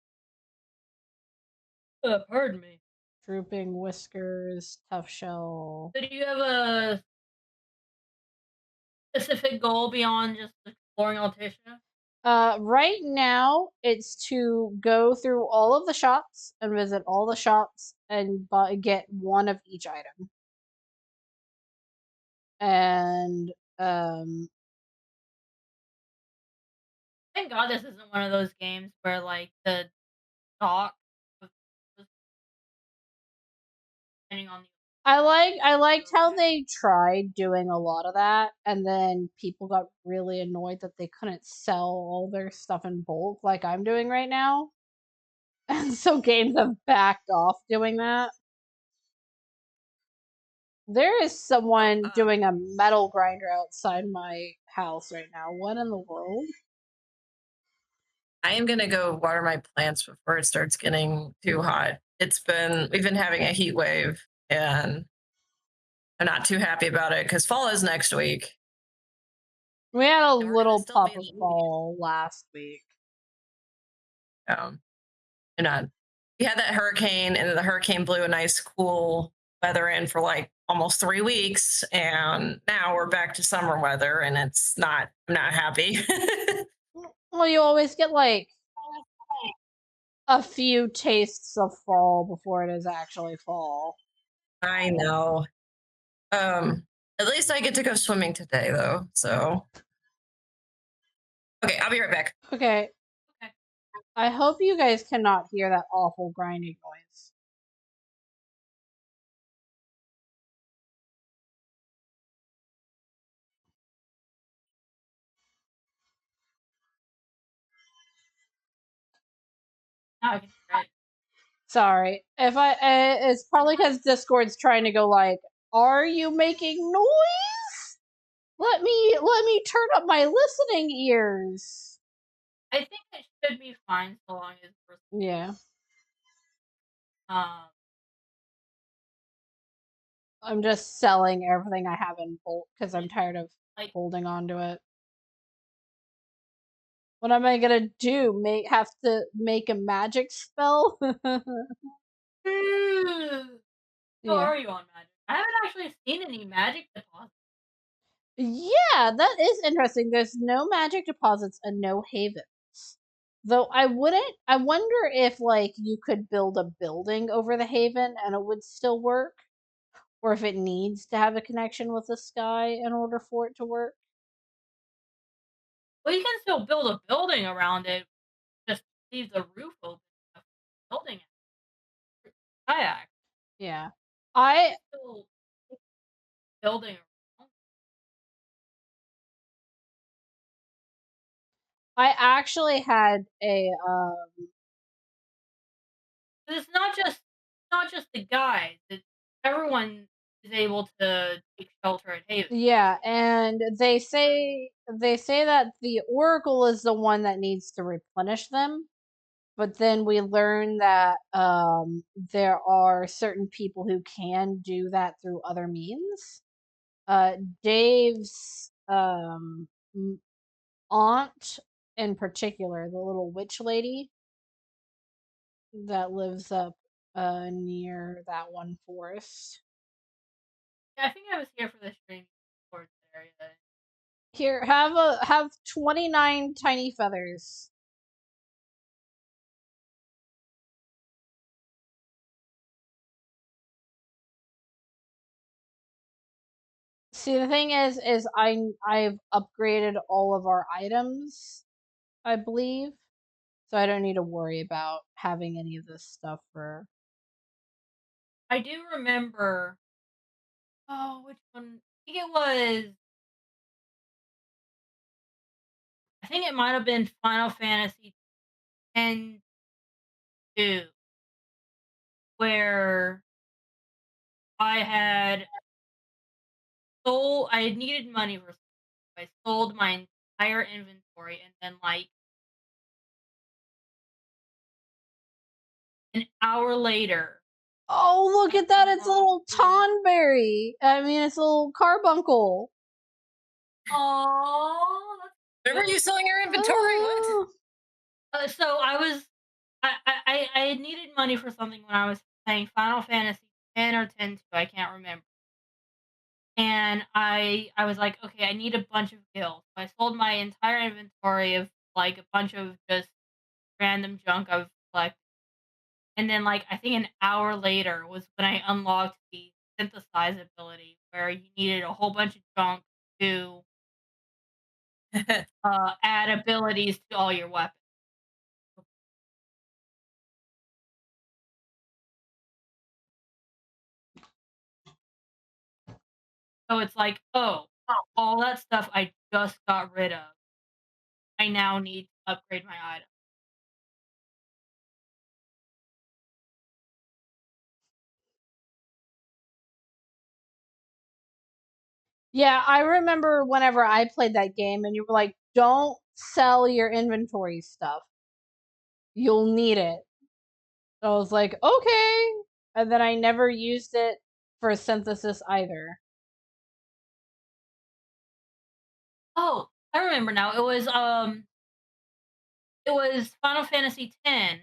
Pardon me. Drooping whiskers, tough shell. So do you have a specific goal beyond just exploring Altissia? Right now it's to go through all of the shops and visit all the shops and get one of each item. And Thank God this isn't one of those games where like the talk depending on the I liked how they tried doing a lot of that, and then people got really annoyed that they couldn't sell all their stuff in bulk like I'm doing right now. And so games have backed off doing that. There is someone doing a metal grinder outside my house right now. What in the world? I am gonna go water my plants before it starts getting too hot. We've been having a heat wave, and I'm not too happy about it because fall is next week. We had a And we're gonna little still pop be of in the fall last week. And we had that hurricane, and then the hurricane blew a nice cool weather in for like almost 3 weeks, and now we're back to summer weather, and I'm not happy. Well, you always get like a few tastes of fall before it is actually fall. I know. At least I get to go swimming today though, so okay, I'll be right back. Okay. Okay. I hope you guys cannot hear that awful grinding noise. Now I can hear it. Sorry. If it's probably because Discord's trying to go like, are you making noise? Let me turn up my listening ears. I think it should be fine so long as Yeah. I'm just selling everything I have in bulk because I'm tired of holding on to it. What am I gonna do? Have to make a magic spell? How Yeah. are you on magic? I haven't actually seen any magic deposits. Yeah, that is interesting. There's no magic deposits and no haven. Though I wonder if like you could build a building over the haven and it would still work, or if it needs to have a connection with the sky in order for it to work. Well, you can still build a building around it. Just leave the roof open. Building it. Kayak. Yeah. I Still building around. I actually had a It's not just the guys. Everyone is able to take shelter at Haven. yeah, and they say that the oracle is the one that needs to replenish them, but then we learn that there are certain people who can do that through other means. Dave's aunt in particular, the little witch lady that lives up near that one forest. Yeah, I think I was here for the stream towards the area. Here, have 29 tiny feathers. See, the thing is I've upgraded all of our items, I believe, so I don't need to worry about having any of this stuff for. I do remember. Oh, which one? I think it was. I think it might have been Final Fantasy X-2, where I had I had needed money for something. I sold my entire inventory, and then like an hour later. Oh, look at that! It's a little Tonberry. I mean, it's a little carbuncle. Oh, Remember you selling your inventory? What? So I had needed money for something when I was playing Final Fantasy 10 or 10 2, I can't remember. And I was like, okay, I need a bunch of gills. So I sold my entire inventory of like a bunch of just random junk I've collected. And then like I think an hour later was when I unlocked the synthesize ability where you needed a whole bunch of junk to add abilities to all your weapons. So it's like, oh, all that stuff I just got rid of. I now need to upgrade my item. Yeah, I remember whenever I played that game, and you were like, "Don't sell your inventory stuff. You'll need it." So I was like, "Okay," and then I never used it for synthesis either. Oh, I remember now. It was Final Fantasy X,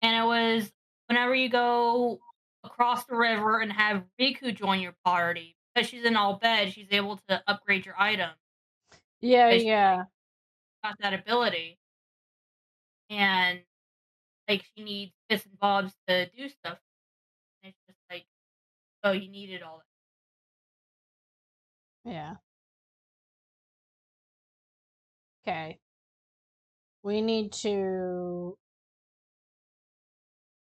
and it was whenever you go across the river and have Riku join your party because she's in all bed, she's able to upgrade your item Yeah, because she like yeah. got that ability, and like she needs bits and bobs to do stuff. And it's just like, oh, you needed all that. Yeah. Okay. We need to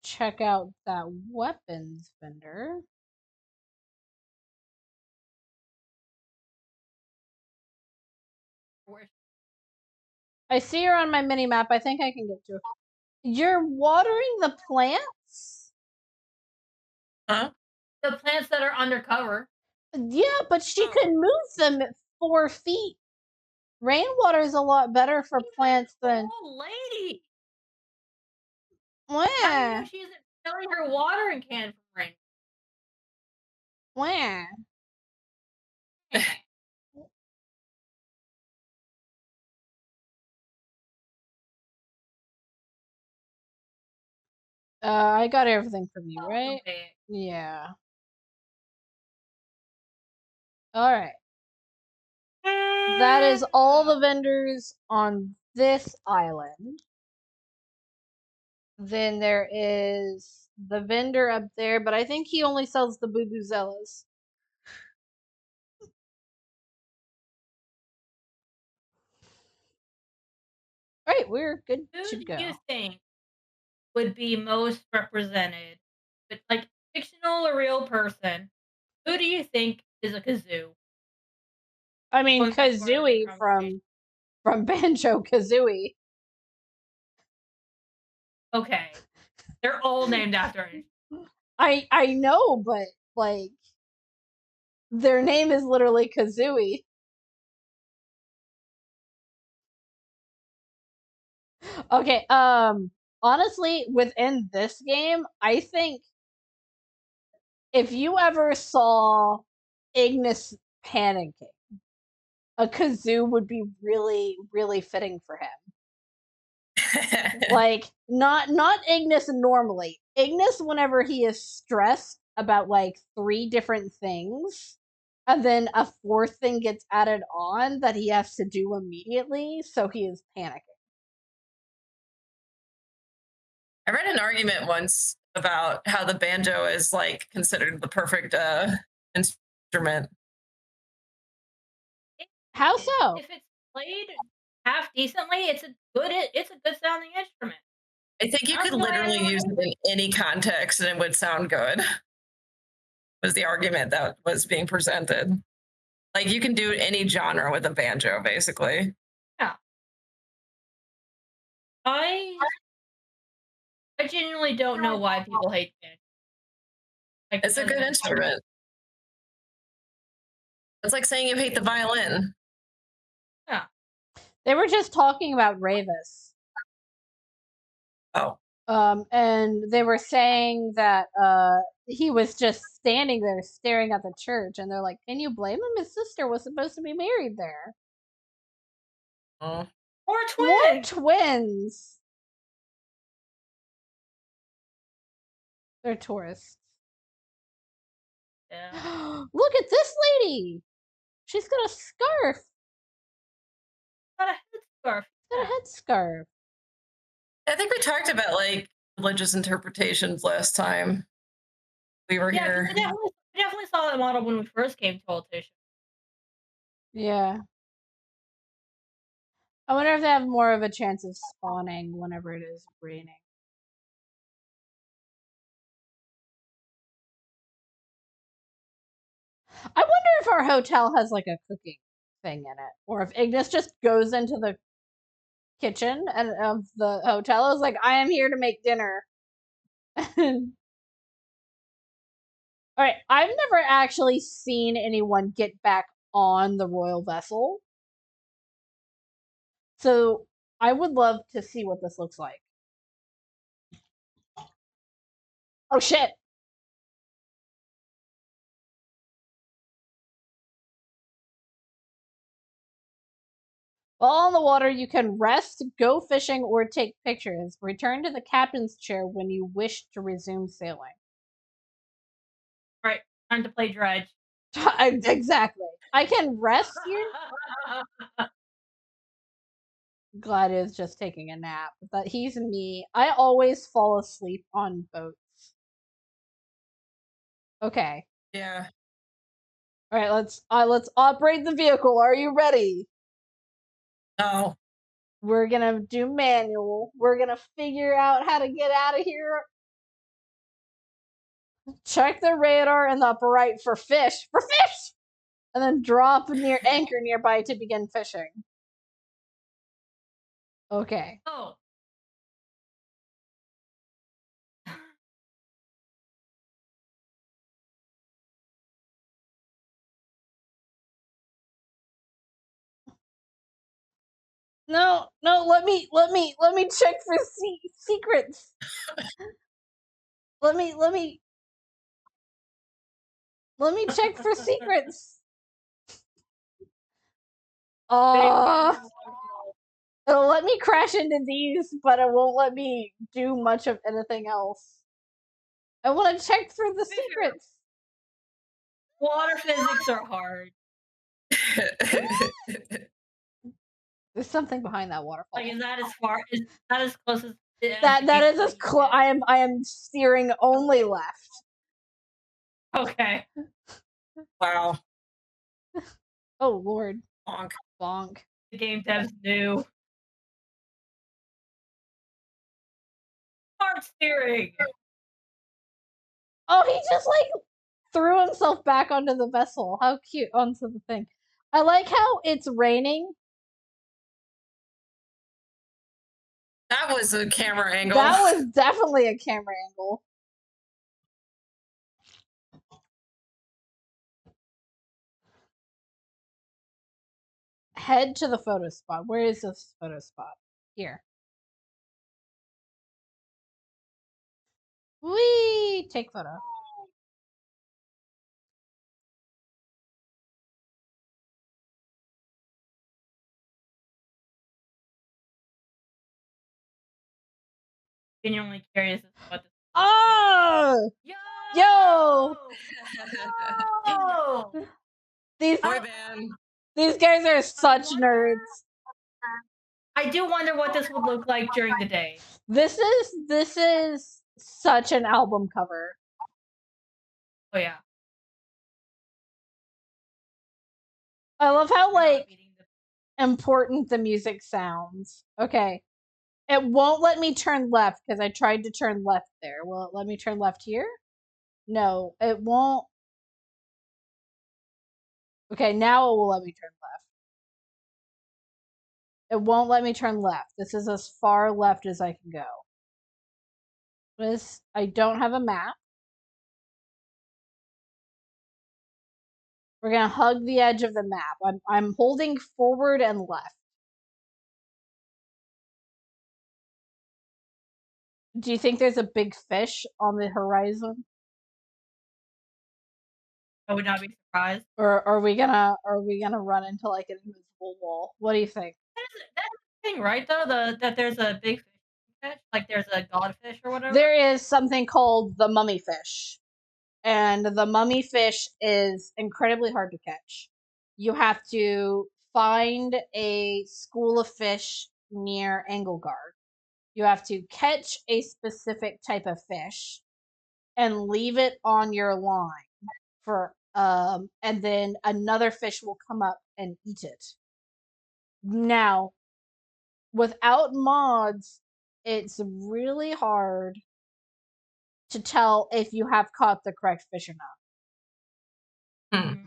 check out that weapons vendor. I see her on my mini map. I think I can get to her. You're watering the plants? Huh? The plants that are undercover. Yeah, but she can move them at 4 feet. Rainwater is a lot better for plants than. Old lady. Wah, How do you know she isn't filling her watering can from rain? wah. I got everything from you, right? Yeah. Alright. That is all the vendors on this island. Then there is the vendor up there, but I think he only sells the Bubuzellas. All right, we're good Who to do go. you think would be most represented? But like fictional or real person? Who do you think is a kazoo? I mean, Going back to our earlier Kazooie conversation. from Banjo Kazooie. Okay, they're all named after it. I know, but like their name is literally Kazooie. Okay, honestly, within this game, I think if you ever saw Ignis panicking, a kazoo would be really, really fitting for him. Like, not Ignis normally. Ignis whenever he is stressed about like 3 different things, and then a 4th thing gets added on that he has to do immediately, so he is panicking. I read an argument once about how the banjo is like considered the perfect instrument. How so? If it's played half decently, it's a good sounding instrument. I think you could literally use it in any context and it would sound good. Was the argument that was being presented. Like you can do any genre with a banjo, basically. Yeah. I genuinely don't know why people hate it. Like, It's a good instrument. It's like saying you hate the violin. Yeah. They were just talking about Ravis. Oh. And they were saying that he was just standing there staring at the church, and they're like, "Can you blame him? His sister was supposed to be married there." Oh. More twins. They're tourists. Yeah. Look at this lady. She's got a scarf. Got a headscarf. Got a headscarf. I think we talked about like religious interpretations last time we were here. We definitely saw that model when we first came to Altissia. Yeah. I wonder if they have more of a chance of spawning whenever it is raining. I wonder if our hotel has like a cooking thing in it, or if Ignis just goes into the kitchen and of the hotel is like, "I am here to make dinner." All right, I've never actually seen anyone get back on the royal vessel, so I would love to see what this looks like. Oh shit! While on the water, you can rest, go fishing, or take pictures. Return to the captain's chair when you wish to resume sailing. Right, time to play dredge. Exactly. I can rest here. Glad is just taking a nap, but he's me. I always fall asleep on boats. Okay. Yeah. All right, let's operate the vehicle. Are you ready? No. We're gonna do manual. We're gonna figure out how to get out of here. Check the radar in the upper right for fish. For fish! And then drop near anchor nearby to begin fishing. Okay. Oh. No, let me check for secrets. Let me check for secrets. It'll let me crash into these, but it won't let me do much of anything else. I want to check for the secrets. Water physics are hard. There's something behind that waterfall. Like, is that as close as That is as close. I am steering only left. Okay. Wow. Oh Lord. Bonk. Bonk. The game devs knew. Hard steering. Oh, he just like threw himself back onto the vessel. How cute. Onto the thing. I like how it's raining. That was a camera angle. That was definitely a camera angle. Head to the photo spot. Where is this photo spot? Here. Whee! Take photo. Genuinely curious as to what this. Oh! Yo! Yo! Oh! These Boy band. These guys are such nerds. I do wonder what this would look like during the day. This is such an album cover. Oh yeah. I love how like important the music sounds. Okay. It won't let me turn left because I tried to turn left there. Will it let me turn left here? No, it won't. Okay, now it will let me turn left. It won't let me turn left. This is as far left as I can go. I don't have a map. We're gonna hug the edge of the map. I'm holding forward and left. Do you think there's a big fish on the horizon? I would not be surprised. Or are we gonna run into like an invisible wall? What do you think? That's the thing, right? Though that there's a big fish, like there's a godfish or whatever. There is something called the mummy fish, and the mummy fish is incredibly hard to catch. You have to find a school of fish near Engelgard. You have to catch a specific type of fish and leave it on your line for and then another fish will come up and eat it. Now, without mods, it's really hard to tell if you have caught the correct fish or not. Hmm.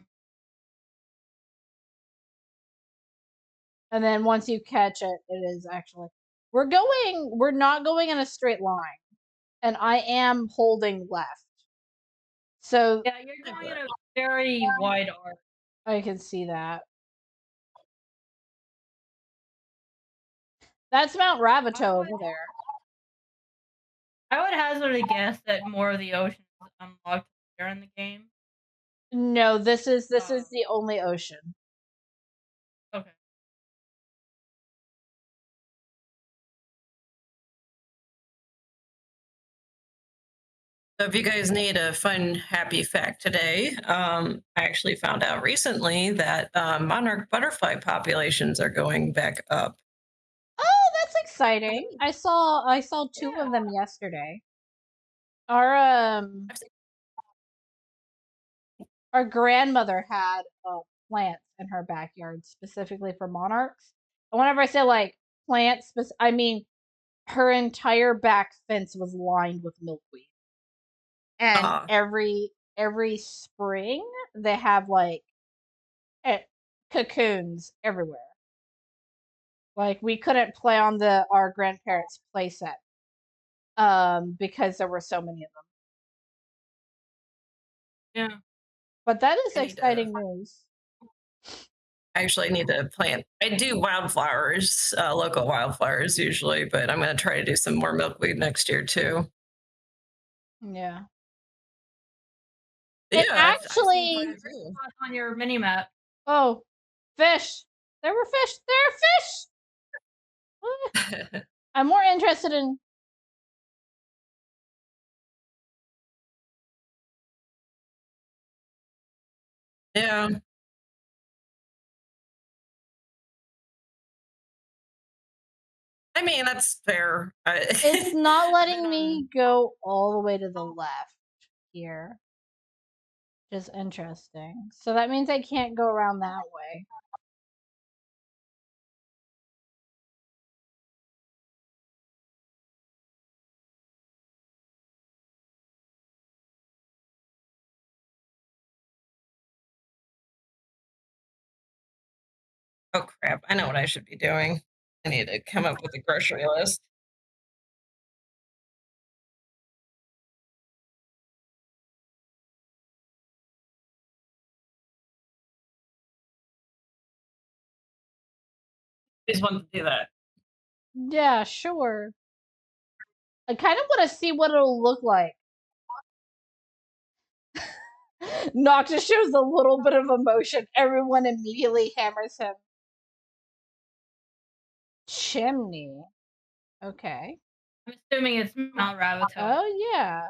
And then once you catch it, it is actually we're not going in a straight line. And I am holding left. So yeah, you're going in a very wide arc. I can see that. That's Mount Ravito over there. I would hazard a guess that more of the ocean is unlocked here in the game. No, this is the only ocean. Okay. So if you guys need a fun, happy fact today, I actually found out recently that monarch butterfly populations are going back up. Oh, that's exciting. I saw two of them yesterday. Our grandmother had plants in her backyard specifically for monarchs. And whenever I say like plants, I mean her entire back fence was lined with milkweed. And every spring they have like cocoons everywhere. Like we couldn't play on our grandparents' play set because there were so many of Yeah. them. But that is exciting news. I actually need to plant. I do wildflowers, local wildflowers usually, but I'm going to try to do some more milkweed next year too. Yeah. But It actually I've seen on your mini map. Oh, fish! There were fish. There are fish. I'm more interested in. Yeah. I mean, that's fair. It's not letting me go all the way to the left here. Just interesting. So that means I can't go around that way. Oh crap! I know what I should be doing. I need to come up with a grocery list. Just want to do that. Yeah, sure. I kind of want to see what it'll look like. Noctis shows a little bit of emotion. Everyone immediately hammers him. Chimney. Okay. I'm assuming it's Mount Rabbitoh. Oh, yeah.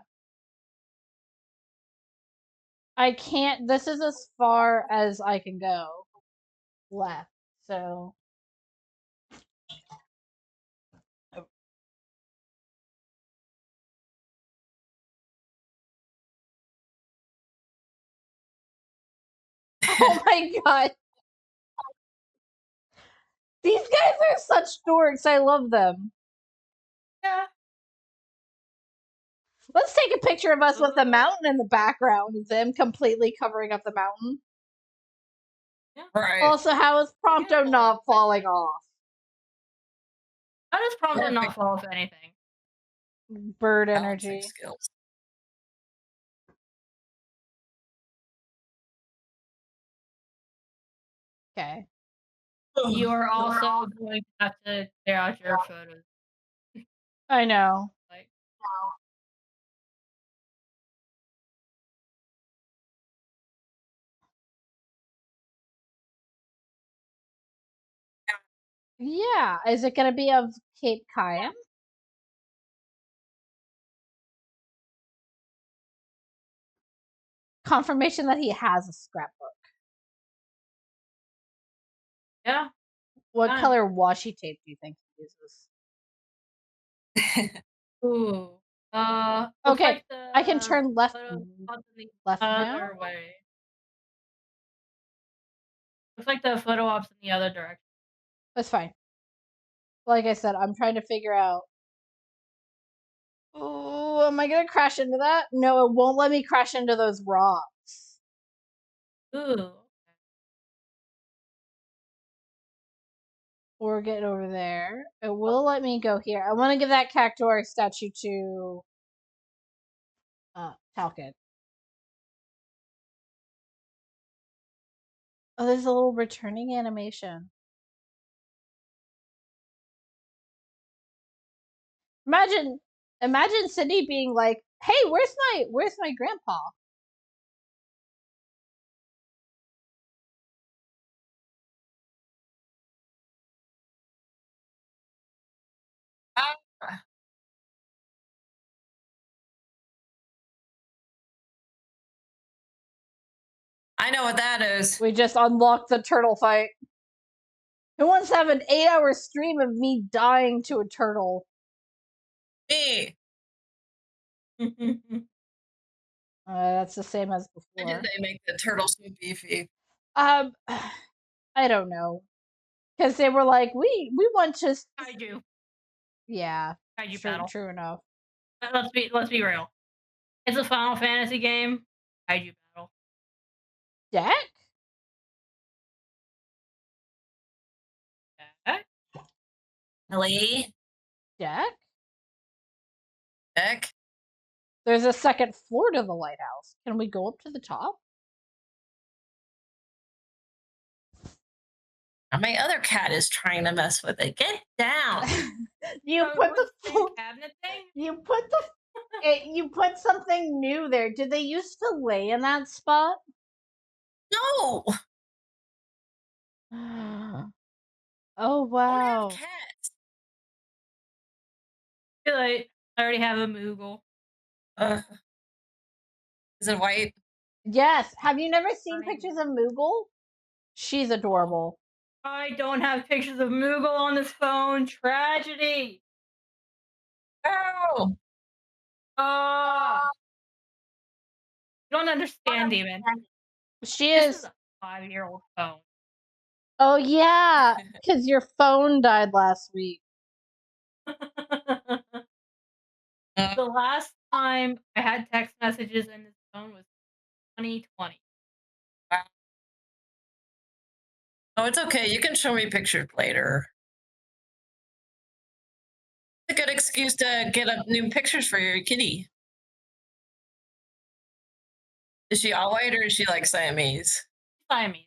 I can't. This is as far as I can go left. So. Oh my god. These guys are such dorks. I love them. Yeah. Let's take a picture of us with the mountain in the background. Them completely covering up the mountain. Yeah. Right. Also, how is Prompto not falling off? How does Prompto not fall off anything? Bird energy. Skills. Okay. You are also going to have to clear out your photos. I know. Like, yeah. Is it going to be of Cape Cayenne? Confirmation that he has a scrapbook. yeah. What Fine. color washi tape do you think he uses? Ooh. Okay, like I can turn left left now. other way. Looks like the photo op's in the other direction. That's fine. Like I said, I'm trying to figure out. Oh, am I gonna crash into that? No, it won't let me crash into those rocks. Ooh. Or get over there. It will let me go here. I want to give that cactuar statue to Talcott. Oh, there's a little returning animation. Imagine Sydney being like, "Hey, where's my grandpa?" I know what that is. We just unlocked the turtle fight. Who wants to have an 8-hour stream of me dying to a turtle? Me. That's the same as before. When did they make the turtle so beefy? I don't know, because they were like, we want to. Kaiju. Yeah. Kaiju battle. True enough. Let's be real. It's a Final Fantasy game. Kaiju battle. Deck? Really? Deck? Heck? There's a second floor to the lighthouse. Can we go up to the top? My other cat is trying to mess with it. Get down. You put the cabinet thing? You put something new there. Did they used to lay in that spot? No. Oh wow. I have cats. Too late. I already have a Moogle. Is it white? Yes. Have you never seen pictures of Moogle? She's adorable. I don't have pictures of Moogle on this phone. Tragedy. Oh. You don't understand, Demon. She This is is. a 5-year-old phone. Oh yeah, because your phone died last week. The last time I had text messages in this phone was 2020. Oh, it's okay. You can show me pictures later. It's a good excuse to get up new pictures for your kitty. Is she all white or is she like Siamese? Siamese.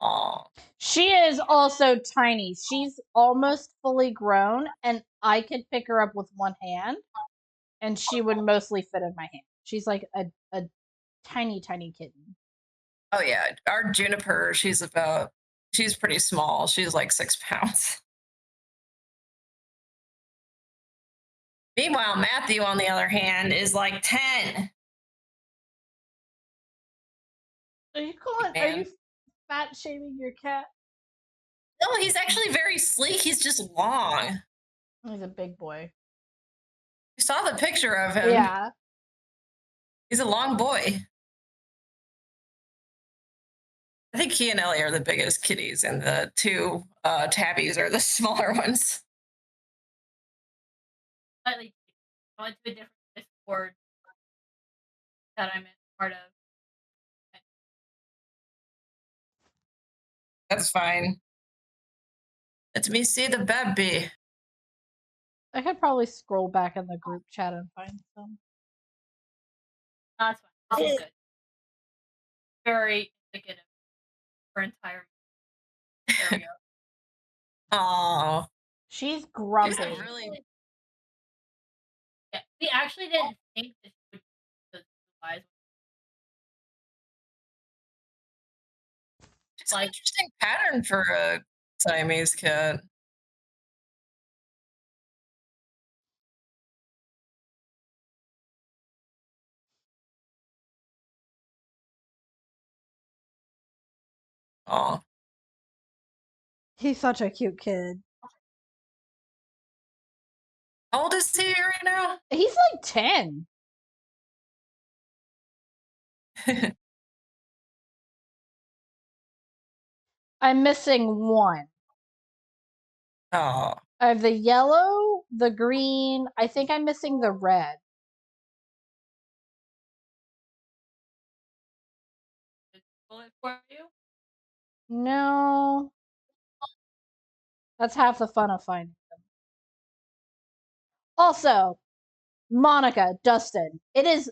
Oh. She is also tiny. She's almost fully grown, and I could pick her up with one hand, and she would mostly fit in my hand. She's like a tiny, tiny kitten. Oh yeah, our Juniper, she's pretty small. She's like 6 pounds. Meanwhile, Matthew, on the other hand, is like 10. Are you fat shaming your cat? No, he's actually very sleek. He's just long. He's a big boy. You saw the picture of him. Yeah. He's a long boy. I think he and Ellie are the biggest kitties, and the two tabbies are the smaller ones. Slightly. I went to a different Discord that I'm part of. That's fine. Let me see the baby. I could probably scroll back in the group chat and find some. That's fine. This is good. Very indicative for entire. There we go. Oh, She's grumpy. really. Yeah, we actually didn't think that she would be those eyes. It's an interesting pattern for a Siamese cat. Oh, He's such a cute kid. how old is he right now? He's like 10. I'm missing one. Oh, I have the yellow, the green. I think I'm missing the red. Bullet for you? No. That's half the fun of finding them. Also, Monica, Dustin, it is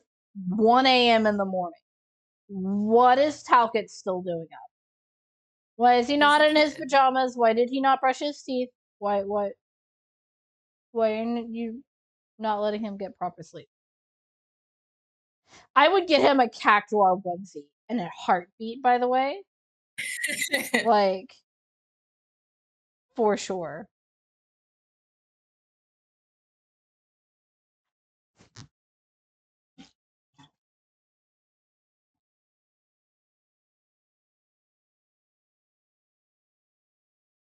1 a.m. in the morning. What is Talcott still doing up? Why is he not in his pajamas? Why did he not brush his teeth? Why are you not letting him get proper sleep? I would get him a cactuar onesie and a heartbeat, by the way. Like, for sure.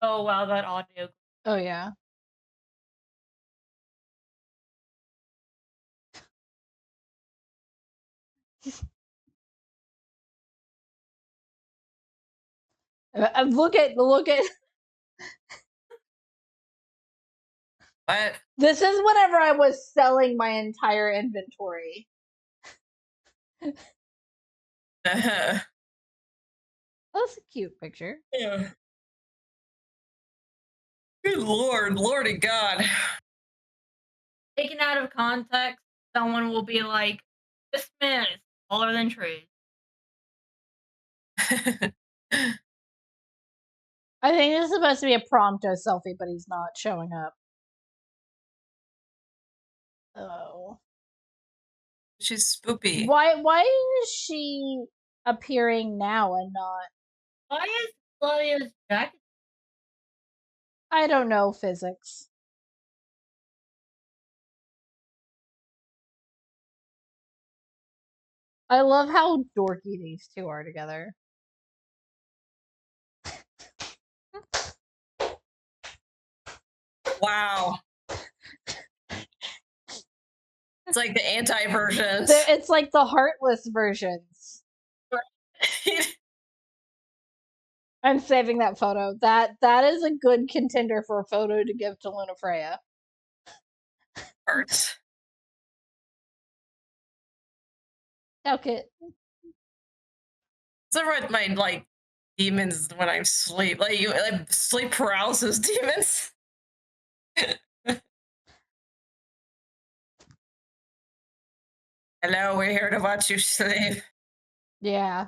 Oh wow, that audio. Oh yeah. Look at what? this is whenever I was selling my entire inventory. That's a cute picture. Yeah. Good Lord, Lordy God. Taken out of context, someone will be like, "This man is taller than trees." I think this is supposed to be a Prompto selfie, but he's not showing up. Oh. She's spoopy. Why is she appearing now and not? Why is Claudia's jacket? I don't know physics. I love how dorky these two are together. Wow. It's like the anti-versions. It's like the heartless versions. I'm saving that photo. That is a good contender for a photo to give to Luna Freya. Hearts. Okay. So what my like demons when I sleep, like you like sleep paralysis demons. Hello, we're here to watch you sleep. Yeah.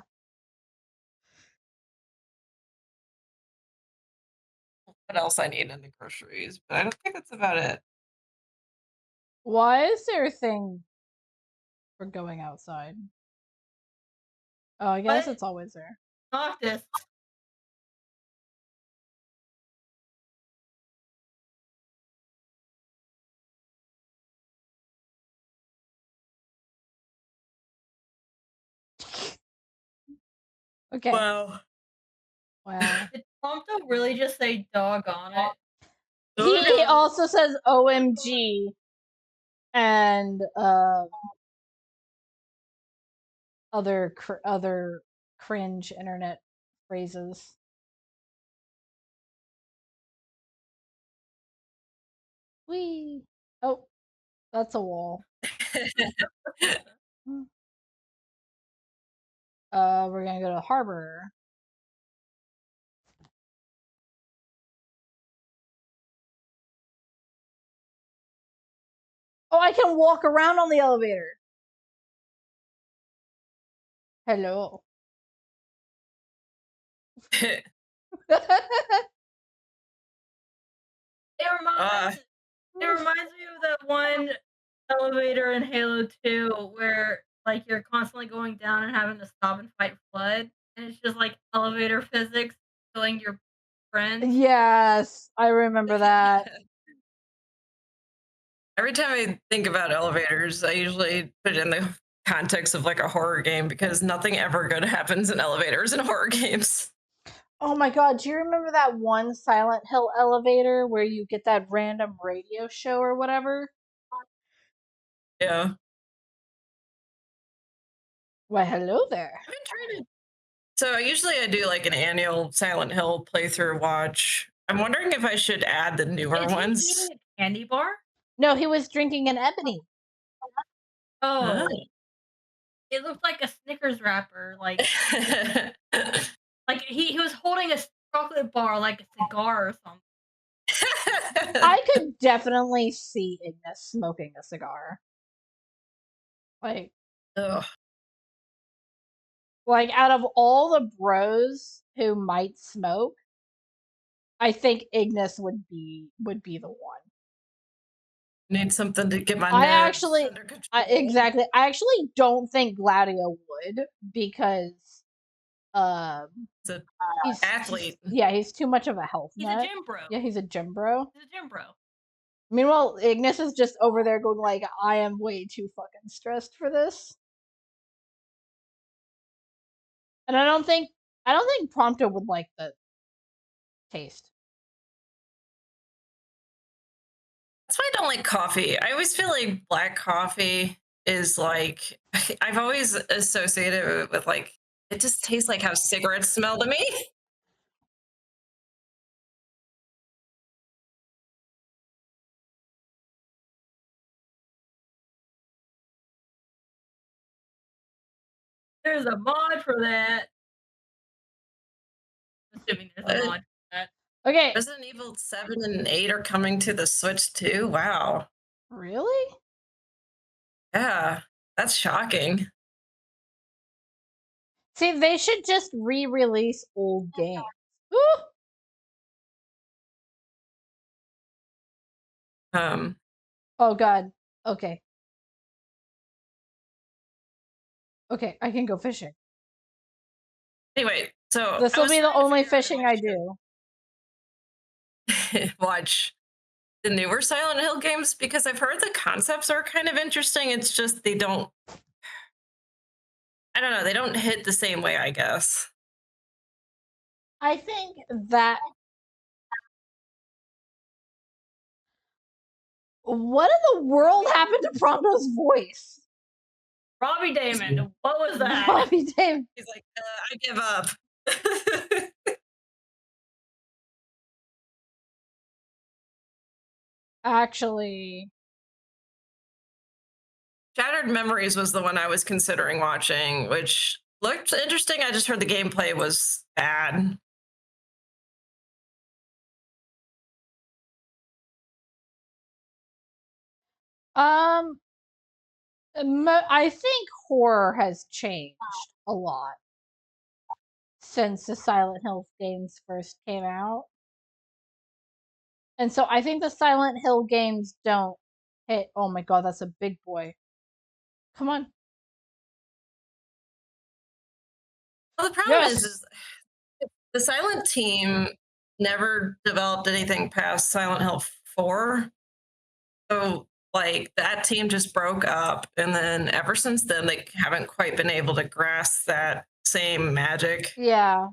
What else I need in the groceries, but I don't think that's about it. Why is there a thing for going outside? Oh, I guess What? it's always there. Noctis. Okay. Wow. Wow. Did Prompto really just say dog on it? He also says OMG and other cringe internet phrases. Whee! Oh, that's a wall. We're gonna go to the harbor. Oh, I can walk around on the elevator. Hello. It reminds me of that one elevator in Halo 2 where like you're constantly going down and having to stop and fight Flood, and it's just like elevator physics killing your friends. Yes, I remember that. Every time I think about elevators, I usually put it in the context of like a horror game because nothing ever good happens in elevators in horror games. Oh my god, do you remember that one Silent Hill elevator where you get that random radio show or whatever? Yeah. Why, hello there. I've been trying to. So usually I do like an annual Silent Hill playthrough watch. I'm wondering if I should add the newer Is he ones. eating a candy bar? No, he was drinking an ebony. Oh, Oh. it looked like a Snickers wrapper. Like he was holding a chocolate bar like a cigar or something. I could definitely see Ignis smoking a cigar. Like, Ugh. like out of all the bros who might smoke, I think Ignis would be the one. Need something to get my I nerves actually, under control. exactly. I actually don't think Gladio would because He's an he's athlete. he's too much of a health He's nut. a gym bro. Yeah, he's a gym bro. He's a gym bro. Meanwhile, Ignis is just over there going like, I am way too fucking stressed for this. And I don't think Prompto would like the taste. That's why I don't like coffee. I always feel like black coffee is like I've always associated it with like it just tastes like how cigarettes smell to me. There's a mod for that. Assuming there's a mod for that. Okay. Resident Evil 7 and 8 are coming to the Switch too. Wow. Really? Yeah. That's shocking. See, they should just re-release old games. Ooh! Oh god. Okay. Okay, I can go fishing. Anyway, so This will be the only fishing I do. Watch the newer Silent Hill games because I've heard the concepts are kind of interesting. It's just they don't I don't know, they don't hit the same way, I guess. I think that What in the world happened to Pronto's voice? Robbie Damon, what was that? Robbie Damon. He's like, I give up. Actually, Shattered Memories was the one I was considering watching, which looked interesting. I just heard the gameplay was bad. I think horror has changed a lot since the Silent Hill games first came out. And so I think the Silent Hill games don't hit. Oh my god, that's a big boy. Come on. Well, the problem Yes. is the Silent team never developed anything past Silent Hill 4. So, like, that team just broke up. And then ever since then, they haven't quite been able to grasp that same magic. Yeah.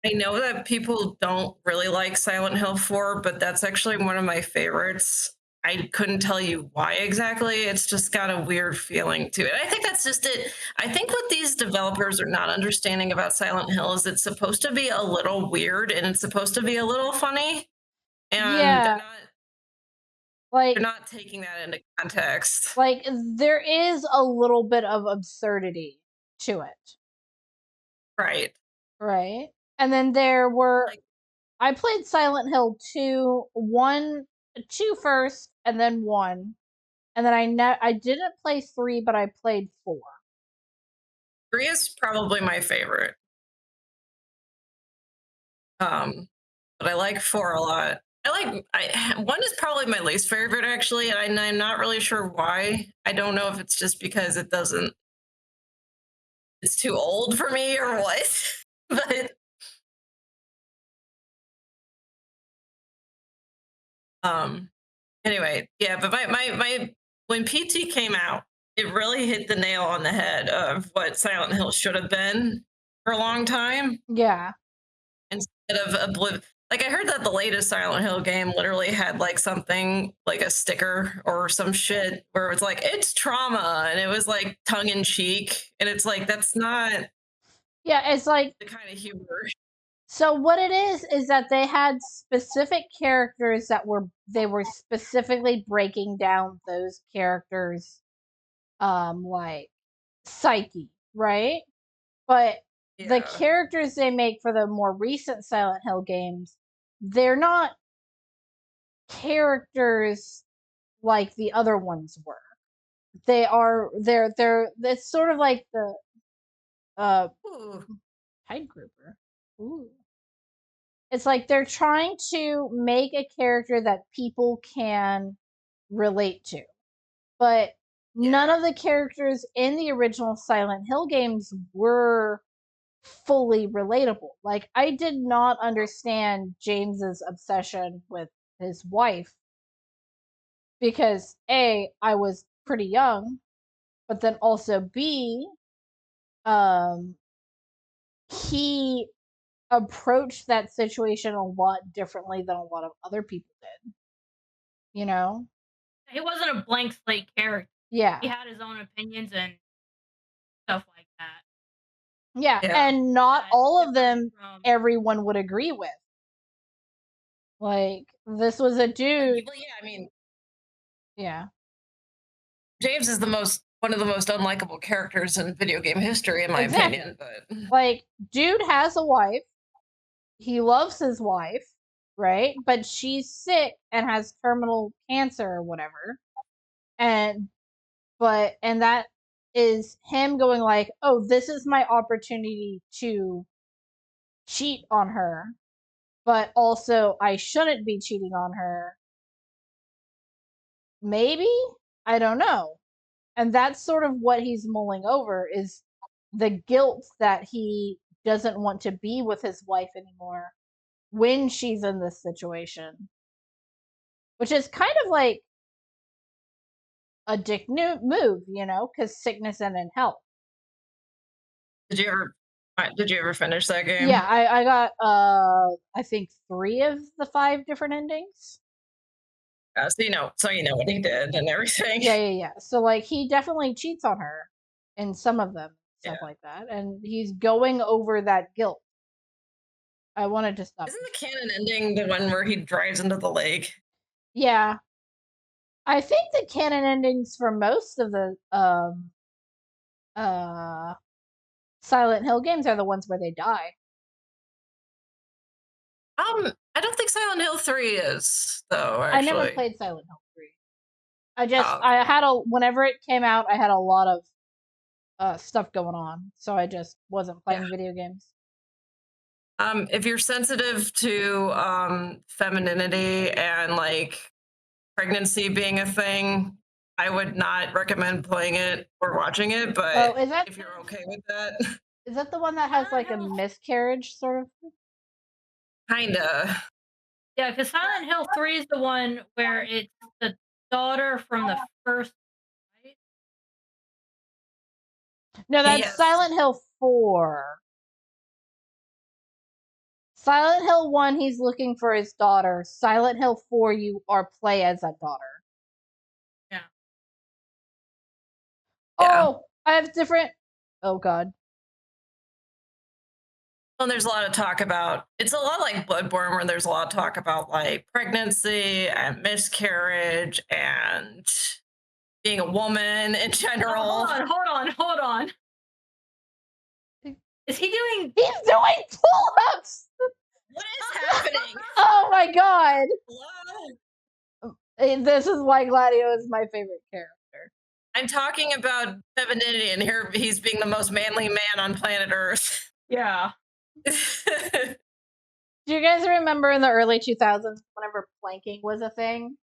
I know that people don't really like Silent Hill 4, but that's actually one of my favorites. I couldn't tell you why exactly. It's just got a weird feeling to it. I think that's just it. I think what these developers are not understanding about Silent Hill is it's supposed to be a little weird and it's supposed to be a little funny. And Yeah. they're Like, not taking that into context. like there is a little bit of absurdity to it. Right. Right? And then there were Like, I played Silent Hill 2, 2 first, and then 1. And then I didn't play 3, but I played 4. 3 is probably my favorite. But I like 4 a lot. I 1 is probably my least favorite actually, and I'm not really sure why. I don't know if it's just because it's too old for me or what. But anyway, yeah, but my when PT came out, it really hit the nail on the head of what Silent Hill should have been for a long time. Yeah. Instead of like, I heard that the latest Silent Hill game literally had like something like a sticker or some shit where it was like, it's trauma, and it was like tongue in cheek, and it's like, that's not Yeah, it's like the kind of humor. so what it is that they had specific characters that they were specifically breaking down those characters like psyche, right? But the Yeah. characters they make for the more recent Silent Hill games, they're not characters like the other ones were. They're it's sort of like the Ooh. Tide Grouper. Ooh. It's like they're trying to make a character that people can relate to. But none Yeah. of the characters in the original Silent Hill games were fully relatable. Like, I did not understand James's obsession with his wife because A, I was pretty young, but then also B, um he approached that situation a lot differently than a lot of other people did. You know? He wasn't a blank slate character. Yeah. He had his own opinions and stuff like that. Yeah, Yeah. and not That all of different them from everyone would agree with. Like, this was a dude. Well, yeah, I mean, Yeah. James is one of the most unlikable characters in video game history, in my Exactly. opinion. But Like, dude has a wife. He loves his wife, right? But she's sick and has terminal cancer or whatever. And and that is him going like, "Oh, this is my opportunity to cheat on her, but also I shouldn't be cheating on her." Maybe? I don't know. And that's sort of what he's mulling over is the guilt that he doesn't want to be with his wife anymore when she's in this situation, which is kind of like a dick move, because sickness and in health. did you ever finish that game? Yeah, I got I think 3 of the 5 different endings. So you know what he did and everything. Yeah. So like he definitely cheats on her in some of them, stuff Yeah. like that, and he's going over that guilt. I wanted to stop. Isn't the canon ending the one where he drives into the lake? Yeah, I think the canon endings for most of the uh Silent Hill games are the ones where they die. I don't think Silent Hill 3 is though. I never Actually, played Silent Hill 3. oh, okay. I had whenever it came out, I had a lot of stuff going on, so I just wasn't Yeah. playing video games. If you're sensitive to femininity and like pregnancy being a thing, I would not recommend playing it or watching it. But Oh, is that if you're okay with that, the one that has like a miscarriage sort of? kinda. Yeah, because Silent Hill 3 is the one where it's the daughter from the first, right? No, that's Yes. Silent Hill 4. Silent Hill 1, he's looking for his daughter. Silent Hill 4, you are play as that daughter. Yeah. Yeah. Oh, I have different. Oh God. Well, there's a lot of talk about it's a lot like Bloodborne, where there's a lot of talk about like pregnancy and miscarriage and being a woman in general. Hold on. Is he doing? He's doing pull-ups. What is happening? Oh my God. Hello? This is why Gladio is my favorite character. I'm talking about femininity, and here he's being the most manly man on planet Earth. Yeah. Do you guys remember in the early 2000s whenever planking was a thing?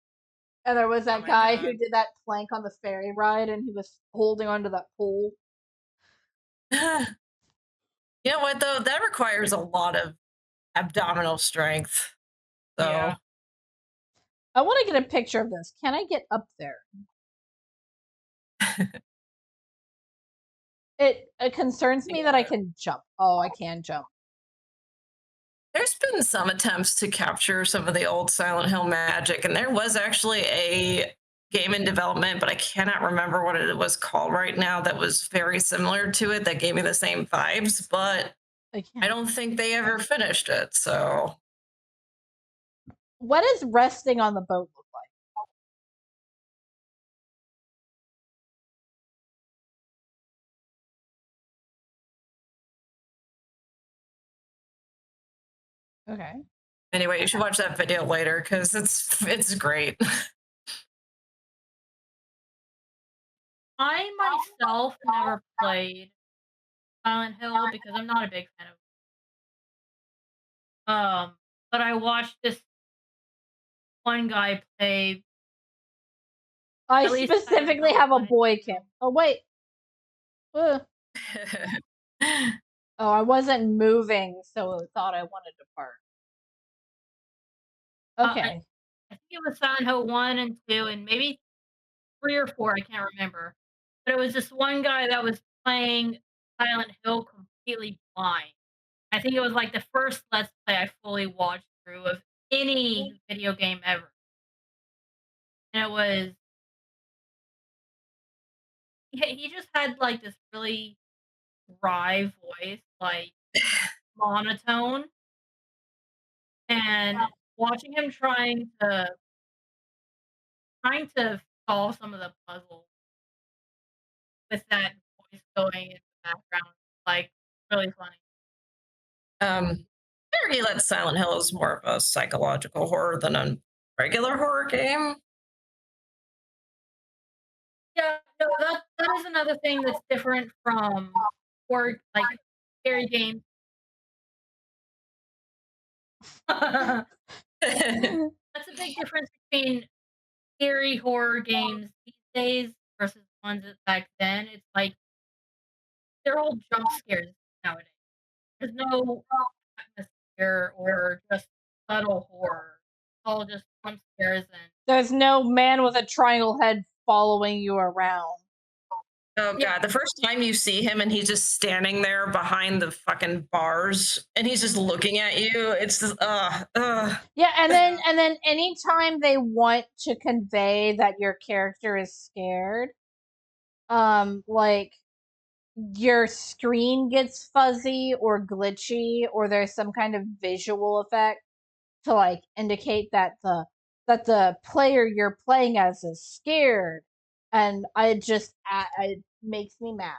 And there was that my guy God. who did that plank on the ferry ride and he was holding onto that pole. You know what though? That requires a lot of abdominal strength. So Yeah. I want to get a picture of this. Can I get up there? It concerns me that I can jump. Oh, I can jump. there's been some attempts to capture some of the old Silent Hill magic, and there was actually a game in development, but I cannot remember what it was called right now that was very similar to it that gave me the same vibes, but I don't think they ever finished it. So What does resting on the boat look like? Okay. anyway, you should watch that video later because it's great. I myself never played Silent Hill because I'm not a big fan of. But I watched this one guy play. I At least Silent specifically Hill have a 1 and boy 2. cam. Oh wait. Oh, I wasn't moving, so it thought I wanted to part. Okay. I think it was Silent Hill 1 and 2 and maybe 3 or 4, I can't remember. But it was this one guy that was playing Silent Hill completely blind. I think it was, like, the first Let's Play I fully watched through of any video game ever. And it was he just had, like, this really dry voice, like, monotone, and watching him trying to solve some of the puzzles with that voice going in the background, like, really funny. I argue that Silent Hill is more of a psychological horror than a regular horror game. Yeah, no, that is another thing that's different from horror, like, scary games. That's a big difference between scary horror games these days versus ones that back then. It's like they're all jump scares nowadays. There's no atmosphere or just subtle horror. It's all just jump scares and There's no man with a triangle head following you around. Oh god, the first time you see him and he's just standing there behind the fucking bars and he's just looking at you, it's just Yeah, and then anytime they want to convey that your character is scared, like your screen gets fuzzy or glitchy or there's some kind of visual effect to like indicate that the player you're playing as is scared, and it makes me mad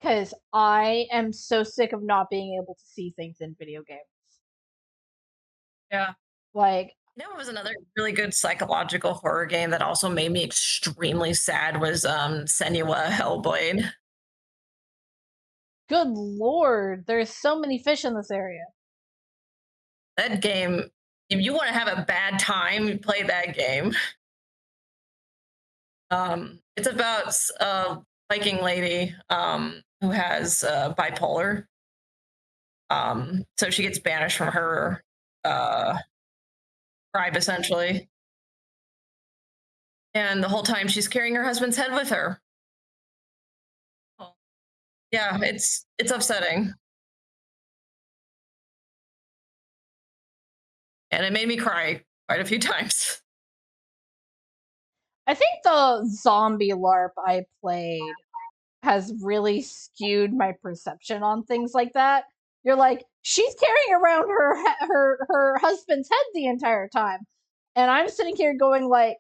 because I am so sick of not being able to see things in video games. Yeah. Like, you know what was another really good psychological horror game that also made me extremely sad was Senua Hellblade. good lord, there's so many fish in this area. That game, if you want to have a bad time, you play that game. It's about a Viking lady who has bipolar. So she gets banished from her tribe essentially, and the whole time she's carrying her husband's head with her. Oh. Yeah, it's upsetting, and it made me cry quite a few times. I think the zombie LARP I played has really skewed my perception on things like that. You're like, she's carrying around her husband's head the entire time, and I'm sitting here going like,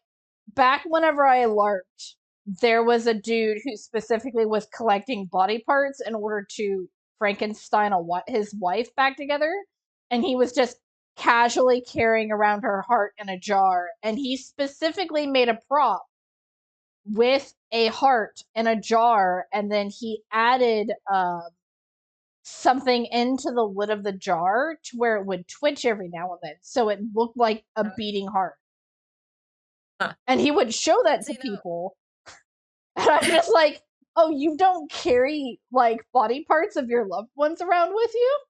back whenever I LARPed, there was a dude who specifically was collecting body parts in order to Frankenstein his wife back together, and he was just casually carrying around her heart in a jar, and he specifically made a prop with a heart in a jar, and then he added something into the lid of the jar to where it would twitch every now and then, so it looked like a beating heart. Huh. And he would show that to people, and I'm just like, "Oh, you don't carry like body parts of your loved ones around with you?"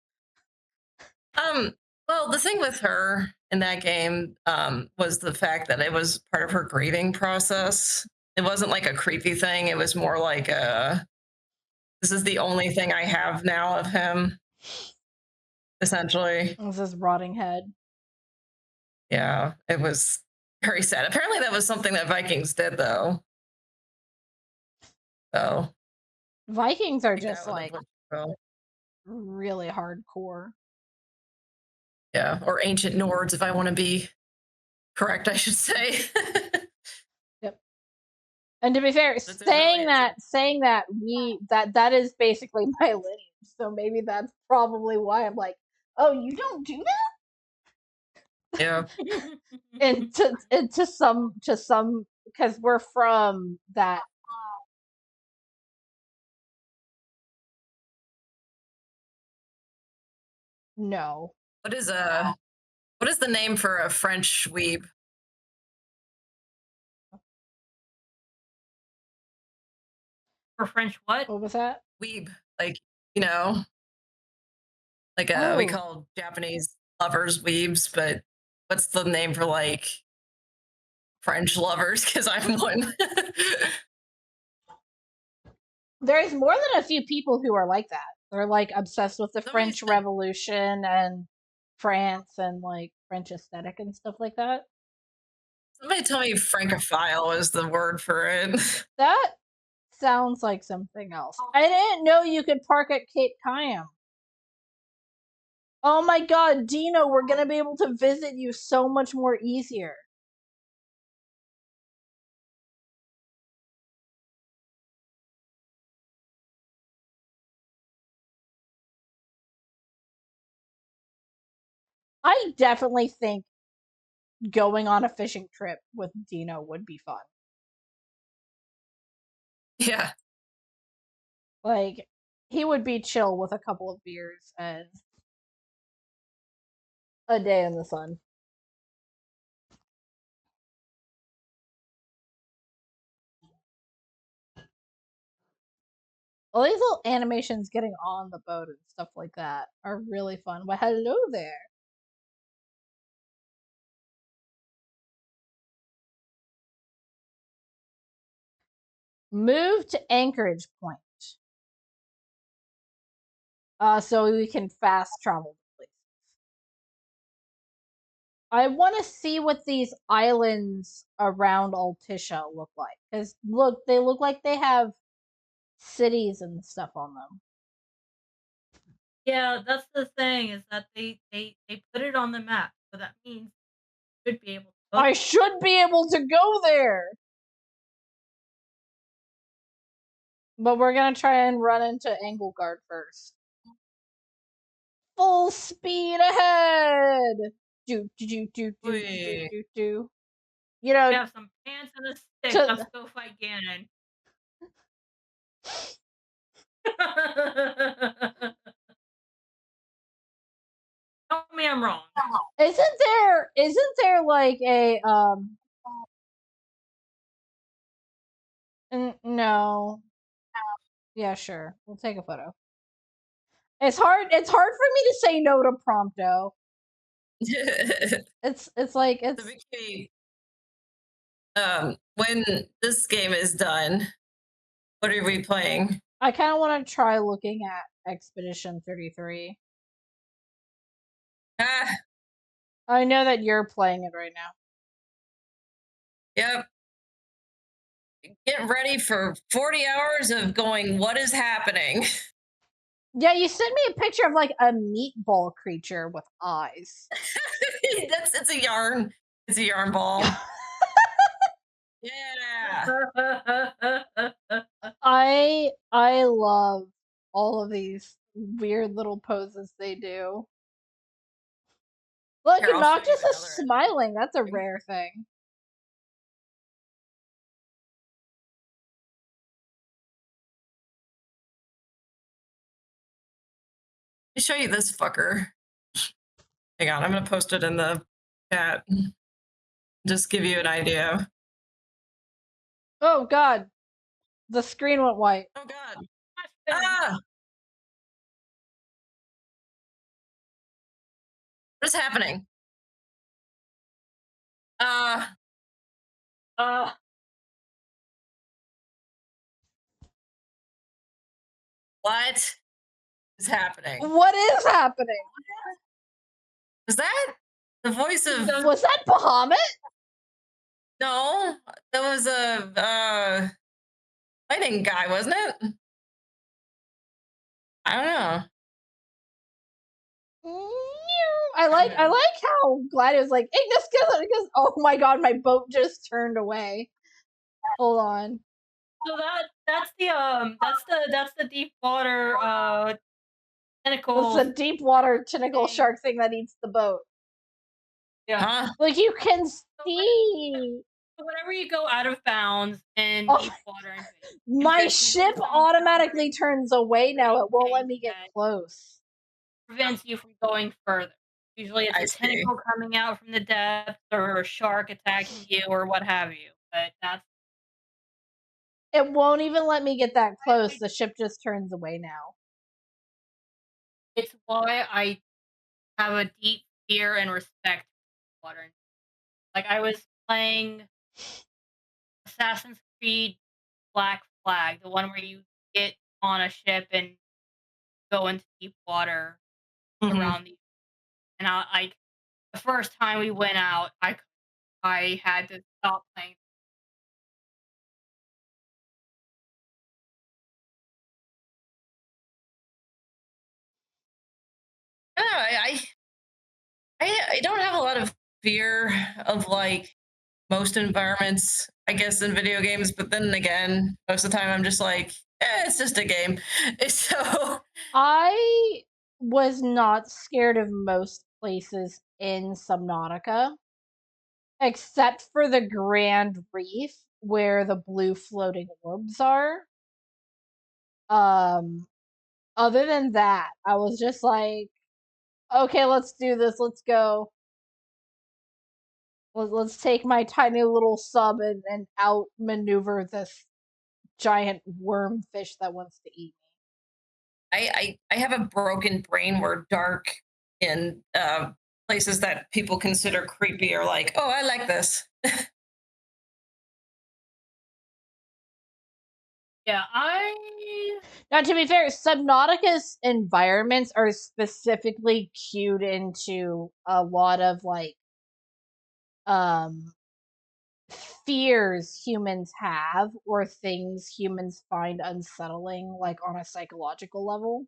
Well, the thing with her in that game was the fact that it was part of her grieving process. It wasn't like a creepy thing. It was more like this is the only thing I have now of him, essentially. It was his rotting head. Yeah, it was very sad. Apparently, that was something that Vikings did, though. So Vikings are I think just that would have like worked well. really hardcore. Yeah, or ancient Nords, if I want to be correct, I should say. Yep. And to be fair, But there's really saying that that is basically my lineage. So maybe that's probably why I'm like, oh, you don't do yeah. that? And to some because we're from that. No. What is the name for a French weeb? For French what? What was that? Weeb, like you know, like we Oh, call Japanese lovers weebs, but what's the name for like French lovers? Because I'm one. there's more than a few people who are like that. They're like obsessed with the Somebody French said, Revolution and France and like French aesthetic and stuff like that. somebody told me Francophile is the word for it. That sounds like something else. I didn't know you could park at Cape Cayam. Oh my god, Dino, we're gonna be able to visit you so much more easier. I definitely think going on a fishing trip with Dino would be fun. Yeah. Like, he would be chill with a couple of beers and a day in the sun. All these little animations getting on the boat and stuff like that are really fun. Well, hello there. Move to Anchorage Point. So we can fast travel to places. I want to see what these islands around Altissia look like. Because look, they look like they have cities and stuff on them. Yeah, that's the thing, is that they put it on the map, so that means you should be able to go. I should be able to go there! But we're gonna try and run into Engelgard first. Full speed ahead! Do. You know, We have some pants and a stick. to- Let's go fight Ganon. Tell me I'm wrong. isn't there like a no. Yeah, sure. We'll take a photo. It's hard for me to say no to Prompto. It's like it's The bikini. When this game is done, what are we playing? I kind of want to try looking at Expedition 33. Ah, I know that you're playing it right now. yep. Get ready for 40 hours of going, what is happening? Yeah, you sent me a picture of like a meatball creature with eyes. It's a yarn. It's a yarn ball. Yeah. I love all of these weird little poses they do. Look, Here, I'll show you Noctis is another smiling. That's a rare thing. Let me show you this fucker. Hang on, I'm gonna post it in the chat. Just give you an idea. Oh god. The screen went white. Oh god. Ah! What is happening? What is happening? What is happening? Is that the voice of? Was that Bahamut? No, that was a lightning guy, wasn't it? I don't know. I like how Glad was like, Ignis goes, oh my god, my boat just turned away. Hold on. So that's the deep water tentacle. It's a deep water tentacle shark thing that eats the boat. Yeah. Huh? Like you can see. So whenever you go out of bounds in Oh, deep water, my ship automatically turns away now. It won't let me get close. Prevents you from going further. Usually it's a tentacle coming out from the depths or a shark attacking you or what have you. But that's It won't even let me get that close. The ship just turns away now. It's why I have a deep fear and respect for water. Like I was playing Assassin's Creed Black Flag, the one where you get on a ship and go into deep water around the. And I the first time we went out, I had to stop playing. I don't have a lot of fear of like most environments, I guess, in video games. But then again, most of the time I'm just like, it's just a game. So I was not scared of most places in Subnautica, except for the Grand Reef where the blue floating orbs are. Other than that, I was just like, okay, let's do this. Let's go. Let's take my tiny little sub and outmaneuver this giant worm fish that wants to eat me. I have a broken brain where dark in places that people consider creepy are like, oh, I like this. Yeah, Now, to be fair, Subnautica's environments are specifically cued into a lot of like fears humans have or things humans find unsettling, like on a psychological level.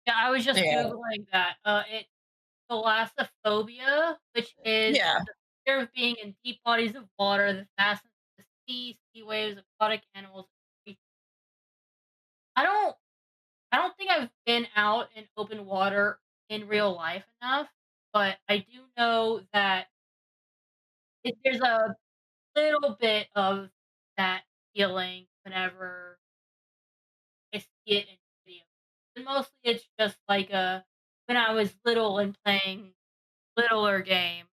yeah, I was just Yeah. googling that. It's thalassophobia, which is Yeah. the fear of being in deep bodies of water, the fastness of the sea waves, aquatic animals. I don't I don't think I've been out in open water in real life enough, but I do know that there's a little bit of that feeling whenever I see it in video. And mostly it's just like when I was little and playing littler games,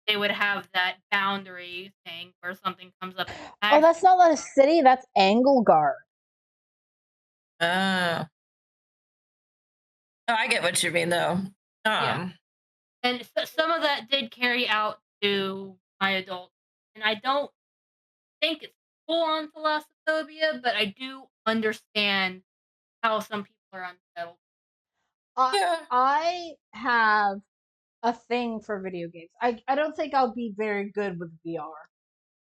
they would have that boundary thing where something comes up and Oh, attacks that's you. not a city, that's Engelgard. Oh, I get what you mean, though. Yeah. And some of that did carry out to my adult, and I don't think it's full on thalassophobia, but I do understand how some people are unsettled. Yeah. I have a thing for video games. I don't think I'll be very good with VR.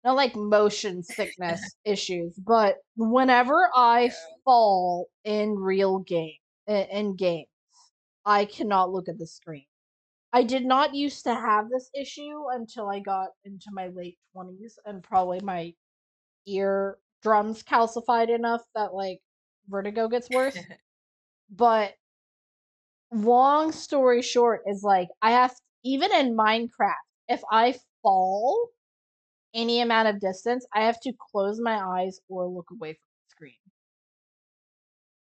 Not like motion sickness issues, but whenever I fall in real in games, I cannot look at the screen. I did not used to have this issue until I got into my late 20s and probably my eardrums calcified enough that like vertigo gets worse. But long story short is like I have even in Minecraft, if I fall any amount of distance, I have to close my eyes or look away from the screen.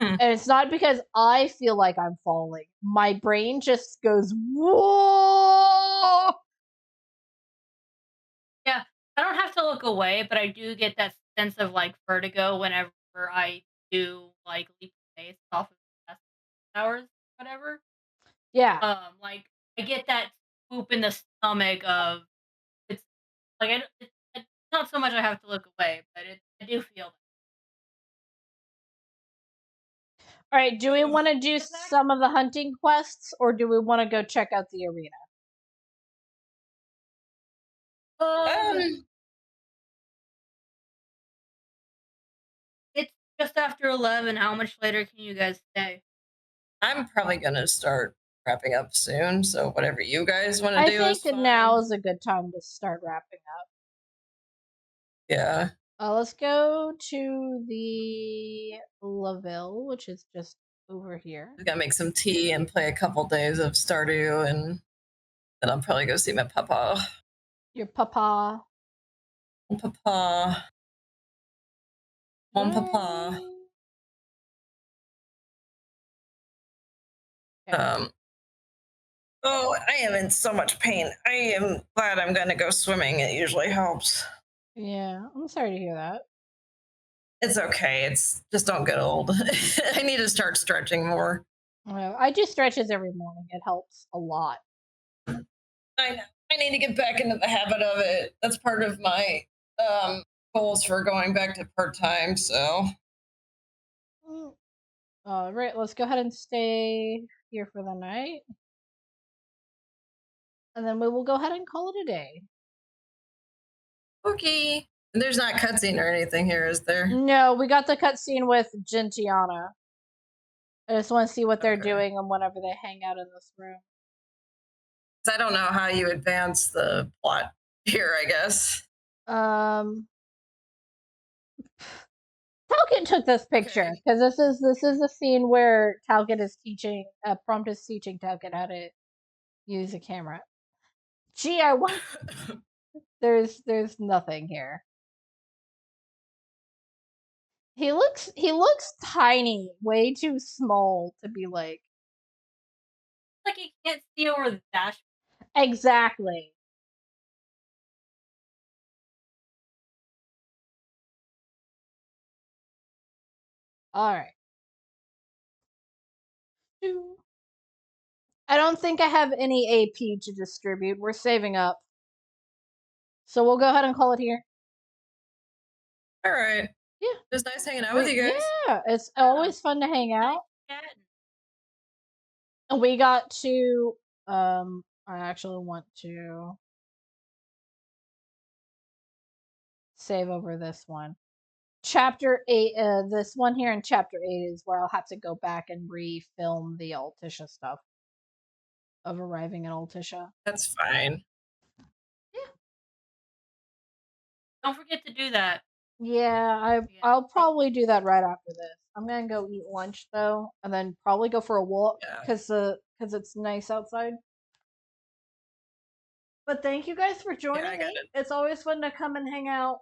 Hmm. And it's not because I feel like I'm falling. My brain just goes, whoa! Yeah, I don't have to look away, but I do get that sense of like vertigo whenever I do like leap of faith off of the towers, whatever. Yeah. Like I get that swoop in the stomach of it's like it's not so much I have to look away, but I do feel that. All right, do we Oh, want to do some of the hunting quests or do we want to go check out the arena? Um, It's just after 11. How much later can you guys stay? I'm probably gonna start wrapping up soon, so whatever you guys want to I do is think now fine. is a good time to start wrapping up. Yeah. Let's go to the Laville, which is just over here. I gotta make some tea and play a couple days of Stardew, and then I'll probably go see my papa. Your papa. Papa. Mon papa. Yay. Okay. Oh, I am in so much pain. I am glad I'm gonna go swimming. It usually helps. Yeah, I'm sorry to hear that. It's okay. It's just don't get old. I need to start stretching more. Well, I do stretches every morning. It helps a lot. I know. I need to get back into the habit of it. That's part of my goals for going back to part time. So All right, let's go ahead and stay here for the night. And then we will go ahead and call it a day. okay. There's not cutscene or anything here, is there? No, we got the cutscene with Gentiana. I just want to see what they're Okay. doing and whenever they hang out in this room. I don't know how you advance the plot here, I guess. Talcott took this picture because this is a scene where Talcott is teaching Prompt is teaching Talcott how to use a camera. Gee, I want there's nothing here. He looks tiny, way too small to be like Like you can't see over the dash. exactly. All right. I don't think I have any AP to distribute. We're saving up. So we'll go ahead and call it here. All right. Yeah. It was nice hanging out with you guys. Yeah, it's always fun to hang out. And we got to I actually want to save over this one. Chapter 8, this one here in chapter 8 is where I'll have to go back and refilm the Altissia stuff of arriving at Altissia. That's fine. Don't forget to do that. Yeah, I'll probably do that right after this. I'm gonna go eat lunch though, and then probably go for a walk because it's nice outside. But thank you guys for joining me. It's always fun to come and hang out.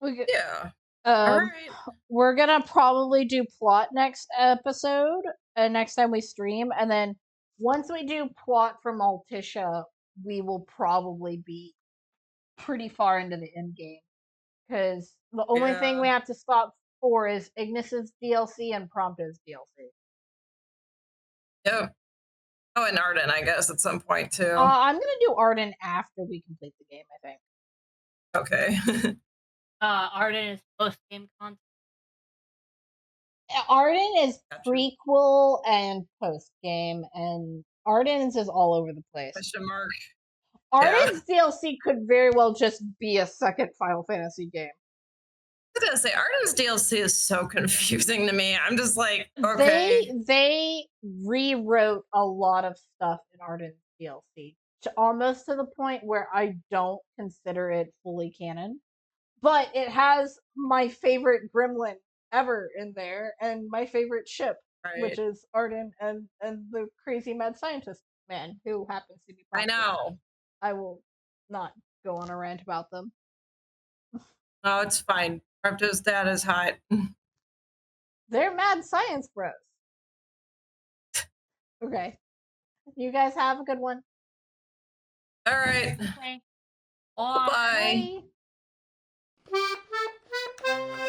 Yeah. All right. We're gonna probably do plot next episode, next time we stream, and then once we do plot from Altissia, we will probably be pretty far into the end game because the only thing we have to stop for is Ignis's DLC and Prompto's DLC. Yep. Oh, and Arden, I guess, at some point too. I'm gonna do Arden after we complete the game, I think. Okay. Arden is post-game content. Arden is prequel and post-game, and Arden's is all over the place. Question mark. Arden's DLC could very well just be a second Final Fantasy game. I was gonna say Arden's DLC is so confusing to me. I'm just like, okay. They rewrote a lot of stuff in Arden's DLC, almost to the point where I don't consider it fully canon. But it has my favorite gremlin ever in there, and my favorite ship, which is Arden and the crazy mad scientist man who happens to be. I know. I will not go on a rant about them. Oh, it's fine. Prompto's dad is hot. They're mad science bros. Okay. You guys have a good one. All right. Okay. Bye. Bye.